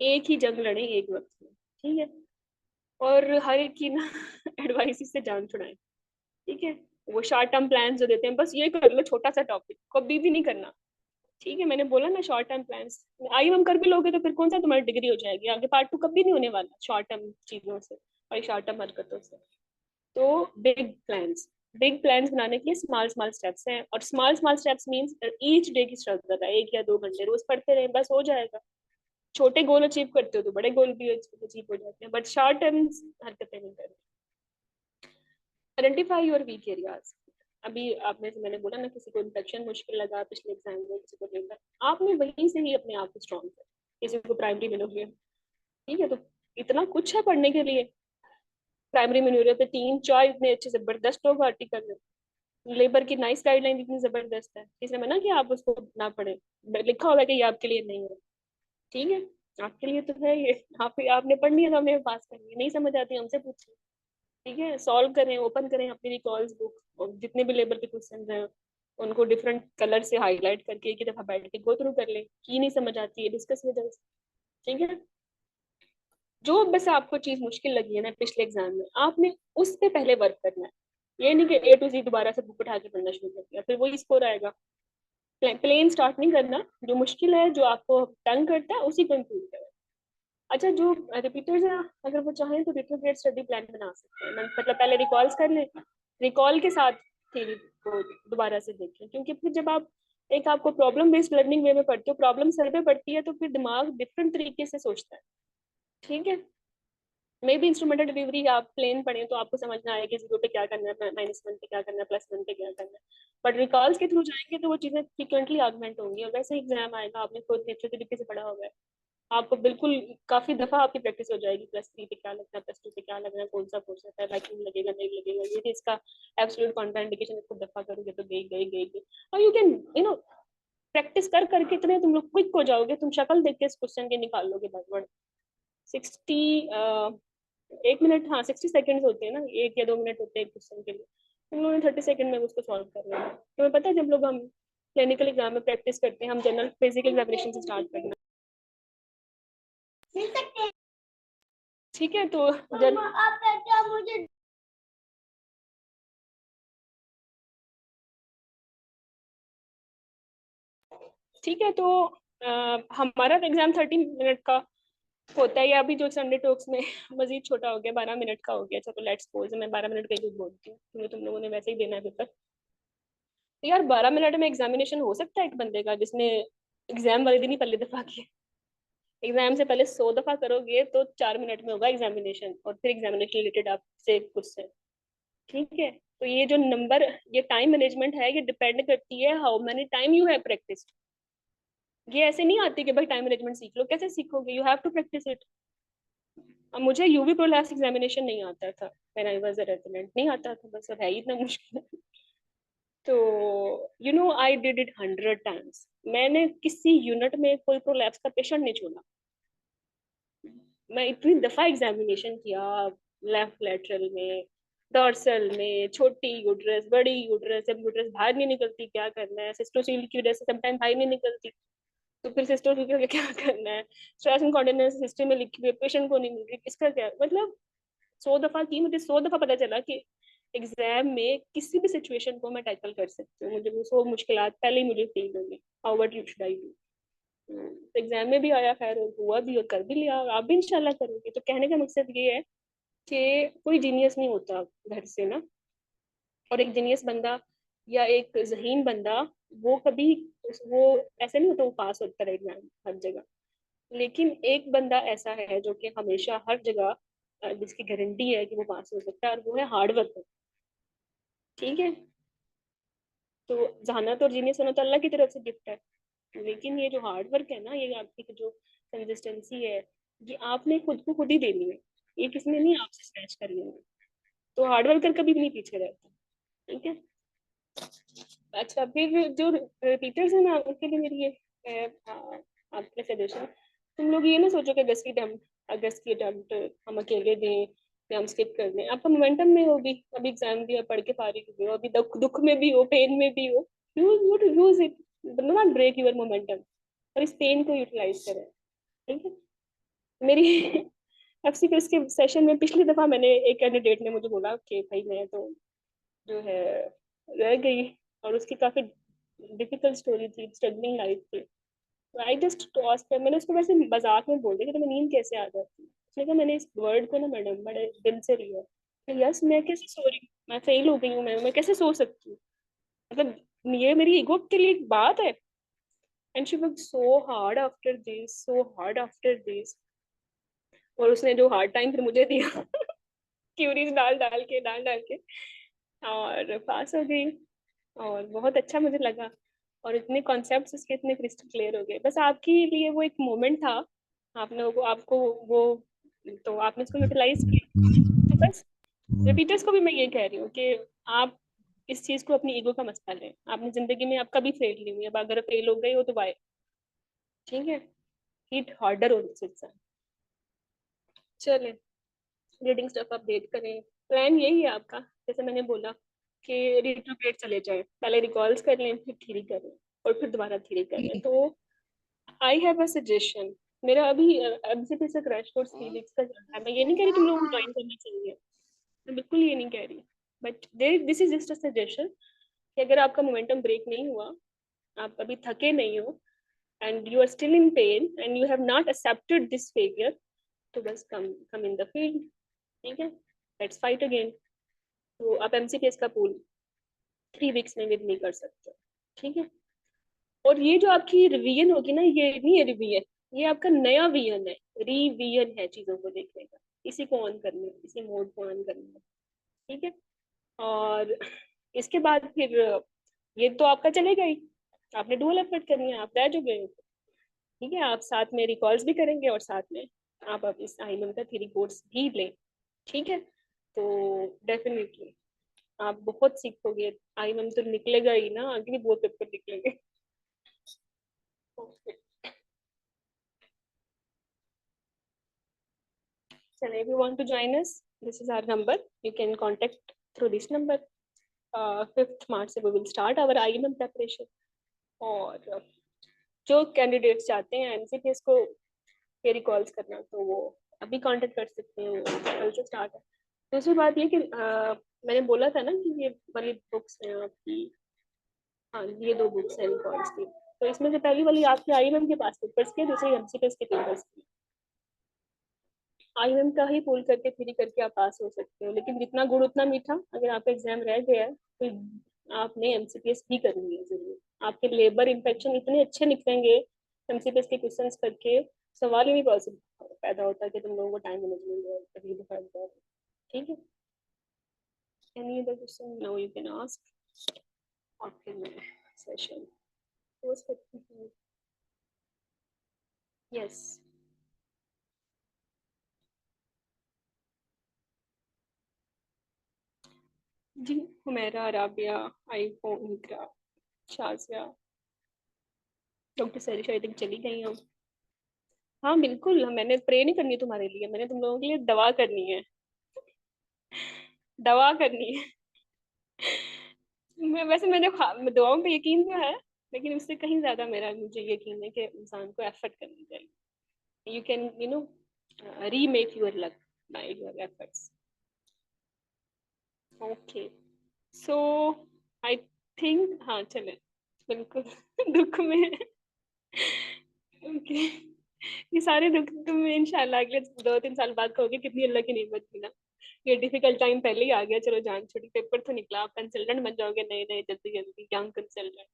एक ही जंग लड़े एक वक्त में। ठीक है, और हर एक की ना एडवाइस से जान छुड़ाएं। ठीक है, वो शॉर्ट टर्म प्लान जो देते हैं, बस ये कर लो छोटा सा टॉपिक, कभी भी नहीं करना। ठीक है, मैंने बोला ना शॉर्ट टर्म प्लान्स, आईएमएम कर भी लोगे तो फिर कौन सा तुम्हारी डिग्री हो जाएगी, आगे पार्ट 2 कभी नहीं होने वाला शॉर्ट टर्म चीजों से और शॉर्ट टर्म हरकतों से। तो बिग प्लान्स बनाने के लिए स्मॉल स्मॉल स्टेप्स हैं, और small small steps means each day की स्ट्रगल है, 1 या 2 घंटे रोज पढ़ते रहे, बस हो जाएगा। छोटे गोल अचीव करते हो तो बड़े गोल भी अचीव हो जाते हैं, बट शॉर्ट टर्म हरकतें नहीं करनी। Identify your weak areas. अभी आपने से मैंने बोला ना, किसी को इन्फेक्शन मुश्किल लगा पिछले एग्जाम में, किसी को पेपर, आपने वहीं से ही अपने आप को स्ट्रॉन्ग कर, किसी को प्राइमरी मिलोगे। ठीक है, तो इतना कुछ है पढ़ने के लिए। प्राइमरी मेन्यूरियल पे 3 4 इतने अच्छे जबरदस्त लोग आर्टिकल है, लेबर की नाइस गाइडलाइन इतनी जबरदस्त है, किसी ने मना कि आप उसको ना पढ़े, लिखा हुआ है कि ये आपके लिए नहीं है। ठीक है, आपके लिए तो है ये, आपने पढ़नी है तो हमने पास करनी है, नहीं समझ आती हमसे पूछिए। ठीक है, सॉल्व करें, ओपन करें अपनी रिकॉल्स बुक, और जितने भी लेबर के क्वेश्चन हैं उनको डिफरेंट कलर से हाईलाइट करके एक ही दफा बैठ के गो थ्रू कर ले, की नहीं समझ आती है डिस्कस विद अस। ठीक है, जो बस आपको चीज मुश्किल लगी है ना पिछले एग्जाम में, आपने उस पे पहले वर्क करना है। ये नहीं कि ए टू जी दोबारा से बुक उठा के पढ़ना शुरू कर दिया फिर वही स्कोर आएगा। प्लेन स्टार्ट नहीं करना, जो मुश्किल है, जो आपको तंग करता है, उसी को इम्प्रूव करें। अच्छा, जो रिपीटर्स हैं, अगर वो चाहें तो रिट्रोग्रेड स्टडी प्लान बना सकते हैं, मतलब पहले रिकॉल्स कर लें, रिकॉल के साथ थ्योरी को दोबारा से देखें, क्योंकि फिर जब आप एक आपको प्रॉब्लम बेस्ड लर्निंग वे में पढ़ते हो, प्रॉब्लम सर पे पड़ती है, तो फिर दिमाग डिफरेंट तरीके से सोचता है। ठीक है, मे भी इंस्ट्रूमेंटल डिलीवरी आप प्लेन पढ़े तो आपको समझ में आएगी 0 पे क्या करना है, -1 पे क्या करना है, +1 पे क्या करना है। बट रिकॉल्स के थ्रू जाएंगे तो वो चीजें फ्रिक्वेंटली आगमेंट होंगी, और वैसे एग्जाम आएगा, आपने खुद अच्छे तरीके से पढ़ा होगा, आपको बिल्कुल काफी दफा आपकी प्रैक्टिस हो जाएगी, +3 पे क्या लगना है, +2 पे क्या लगना है, कौन सा कोर्स है, लाइकिंग लगेगा नहीं लगेगा, ये इसका एब्सोल्यूट कॉन्ट्राइंडिकेशन, इसको दफा करोगे तो गई गई गई गई। और यू कैन प्रैक्टिस कर करके इतने तुम लोग क्विक हो जाओगे, तुम शक्ल देख के इस क्वेश्चन के निकाल लोगे वर्ड। 60 एक मिनट, हाँ 60 सेकेंड्स होते हैं ना, 1 या 2 मिनट होते हैं एक क्वेश्चन के लिए, तुम लोगों ने 30 सेकंड में उसको सॉल्व कर लिया। तुम्हें पता है जब लोग हम क्लिनिकल एग्जाम में प्रैक्टिस करते हैं, हम जनरल फिजिकल एग्जामिनेशन से स्टार्ट करना, ठीक है? तो ठीक है, तो हमारा एग्जाम 30 मिनट का होता है, या अभी जो संडे टॉक्स में मजीद छोटा हो गया, 12 मिनट का हो गया। चलो लेट्स सपोज मैं 12 मिनट का ही कुछ बोलती हूँ, क्योंकि तुम लोगों ने वैसे ही देना है पेपर। तो यार 12 मिनट में एग्जामिनेशन हो सकता है एक बंदे का, जिसने एग्जाम वाले दिन ही पहली दफा किया? एग्जाम से पहले 100 दफा करोगे तो 4 मिनट में होगा एग्जामिनेशन, और फिर एग्जामिनेशन रिलेटेड आपसे क्वेश्चन, ठीक है? तो ये जो नंबर, ये टाइम मैनेजमेंट है, ये डिपेंड करती है how many time you have practice. ये ऐसे नहीं आती कि भाई टाइम मैनेजमेंट सीख लो, कैसे सीखोगे? You have to practise it. अब मुझे यूवी प्रोलैप्स एग्जामिनेशन नहीं आता था when I was a resident, नहीं आता था, बस अब है ही इतना मुश्किल। तो you know I did it 100 times. मैंने किसी यूनिट में कोई प्रोलैप्स का पेशेंट नहीं छोड़ा। मैं इतनी दफा एग्जामिनेशन किया, लेफ्ट लेटरल में, डॉर्सल में, छोटी यूट्रस, बड़ी यूट्रस, जब यूट्रस बाहर नहीं निकलती क्या करना है, सिस्टोसील की वजह से समटाइम बाहर नहीं निकलती, तो फिर सिस्टोसील के लिए क्या करना है, स्ट्रेस इनकॉन्टिनेंस हिस्ट्री में लिखी हुई पेशेंट को नहीं मिल रही, इसका क्या मतलब। 100 दफा की, मुझे 100 दफा पता चला कि एग्जाम में किसी भी सिचुएशन को मैं टैकल कर सकती हूँ, मुझे वो 100 मुश्किलात पहले ही मुझे फील होंगी। How what you should I do. Exam में भी आया खैर, और हुआ भी, और कर भी लिया, और आप भी इंशाल्लाह करोगे। तो कहने का मकसद ये है कि कोई जीनियस नहीं होता घर से ना, और एक जीनियस बंदा या एक जहीन बंदा, वो कभी, वो ऐसे नहीं होता वो पास होता है एग्जाम हर जगह। लेकिन एक बंदा ऐसा है जो कि हमेशा हर जगह जिसकी गारंटी है कि वो पास हो सकता है, और वो है हार्ड वर्क। ठीक है? तो जहानत और जीनियस होना तो अल्लाह की तरफ से गिफ्ट है, लेकिन ये जो हार्ड वर्क है ना, ये आपकी जो कंसिस्टेंसी है, ये आपने खुद को खुद ही देनी है, ये किसी ने नहीं आपसे स्नैच करनी है। तो हार्ड वर्कर कभी भी नहीं पीछे रहता। ठीक है? अच्छा, फिर जो रिपीटर्स है ना, उनके लिए मेरी ये है, आपके सजेशन, तुम लोग ये ना सोचो कि अगस्त की अटेम्प्ट हम अकेले दें या हम स्किप कर दें। आपका मोमेंटम में हो भी, अभी एग्जाम दिया, पढ़ के फारिग हो, अभी दुख दुख में भी हो, पेन में भी हो, use it, do not break your momentum, और इस पेन को यूटिलाइज करें। ठीक है? मेरी एफसीक्यूज के सेशन में पिछली दफा मैंने, एक कैंडिडेट ने मुझे बोला कि भाई मैं तो जो है रह गई, और उसकी काफी डिफिकल्ट स्टोरी थी, स्ट्रगलिंग लाइफ थी। तो आई जस्ट टॉस कर, मैंने उसको वैसे मजाक में बोल दिया कि तुम्हें नींद कैसे आ जाती है। उसने कहा मैंने इस वर्ड को ना मैडम बड़े दिल से लिया। यस, मैं कैसे सो रही हूँ, मैं फेल हो गई हूँ, मैं कैसे सो सकती हूँ, मतलब ये मेरी ईगो के लिए एक बात है। And she work so hard after this, so hard after this, और उसने जो हार्ड टाइम फिर मुझे दिया क्यूरीज डाल डाल के और पास हो गई, और बहुत अच्छा मुझे लगा, और इतने कॉन्सेप्ट्स उसके इतने क्रिस्टल क्लियर हो गए। बस आपके लिए वो एक मोमेंट था, आपने वो, आपको वो, तो आपने उसको यूटिलाइज किया। तो बस रिपीटर्स को भी मैं ये कह रही हूँ कि आप इस चीज को अपनी ईगो का मसला लें। आपने जिंदगी में आप कभी फेल नहीं हुई, अब अगर फेल हो गई हो तो बाय। ठीक है? हिट हार्डर हो दिस एग्जाम। चले, रीडिंग स्टफ अपडेट करें, प्लान यही है आपका, जैसे मैंने बोला कि रिट्रोग्रेड चले जाए, पहले रिकॉल्स कर लें, फिर थ्री कर लें, और फिर दोबारा थ्री कर लें। तो आई हैव अ सजेशन, मेरा अभी से क्रैश कोर्स 3 वीक्स का चल रहा है। मैं ये नहीं कह रही तुम लोगों को ज्वाइन करना चाहिए, मैं बिल्कुल ये नहीं कह रही, but this is just a suggestion कि अगर आपका मोमेंटम ब्रेक नहीं हुआ, आप अभी थके नहीं हो, and you are still in pain, and you have not accepted this failure, तो बस come come in the field. ठीक है? Let's fight again. तो आप एमसीपीएस का पूल 3 वीक्स में विद नहीं कर सकते। ठीक है? और ये जो आपकी रिवीजन होगी ना, ये नहीं है रिवीजन, ये आपका नया विजन है, रिवीजन है चीजों को देखने का। इसी को ऑन करना है, इसी मोड को ऑन करना है। ठीक है? और इसके बाद फिर ये तो आपका चलेगा ही, आपने डुअल एफर्ट करनी है, आप रह जो गए हो। ठीक है? आप साथ में रिकॉर्ड्स भी करेंगे, और साथ में आप अब इस आईएमएम का थ्योरी कोर्स भी लें। ठीक है? तो डेफिनेटली आप बहुत सीखोगे, आईएमएम तो निकलेगा ही ना, आगे भी बहुत पेपर निकलेंगे। Okay. So if you want to join us, this is our number. You can contact through this number. 5th March से we will start our IMM preparation. और जो कैंडिडेट्स चाहते हैं एमसीपीएस को फेरी कॉल्स करना तो वो अभी कांटेक्ट कर सकते हैं, वो कल से स्टार्ट है। दूसरी बात ये कि मैंने बोला था ना कि ये वाली बुक्स हैं आपकी, हाँ ये 2 बुक्स हैं रिकॉर्ड्स की, तो इसमें से पहली वाली आपकी आईएमएम के पास पेपर्स की, दूसरी एमसीपीएस के पेपर्स की। आईएमएम का ही पुल करके थ्री करके आप पास हो सकते हो, लेकिन जितना गुड़ उतना मीठा, अगर आपका एग्जाम रह गया है तो आपने एमसीपीएस भी करनी है जरूर। आपके लेबर इंफेक्शन इतने अच्छे निकलेंगे एमसीपीएस के क्वेश्चंस करके, सवाल ही नहीं पॉसिबल पैदा होता कि तुम लोगों को टाइम मैनेजमेंट कभी दिखा दो। ठीक है, any other question now you can ask, और फिर मैं सेशन क्लोज करती हूँ। यस जी, Humaira, Rabia, iPhone, Iqra, Shazia, doctor Sarisha I think चली गई हूँ। हाँ बिल्कुल, मैंने प्रे नहीं करनी तुम्हारे लिए, मैंने तुम लोगों के लिए दवा करनी है, दवा करनी है। मैं वैसे मैंने दुआओं पे यकीन तो है, लेकिन उससे कहीं ज्यादा मेरा मुझे यकीन है कि इंसान को एफर्ट करनी चाहिए। You can remake your luck by your efforts. Okay, so I think हाँ चले, बिल्कुल दुख में। ओके, ये सारे दुख तुम इंशाल्लाह अगले 2-3 साल बाद कहोगे कितनी अल्लाह की नेमत थी ना, ये डिफिकल्ट टाइम पहले ही आ गया, चलो जान छोड़ी, पेपर तो निकला, आप कंसल्टेंट बन जाओगे नए नए जल्दी जल्दी, यंग कंसल्टेंट।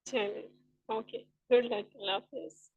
चलो ओके, गुड लक, अल्लाह हाफिज।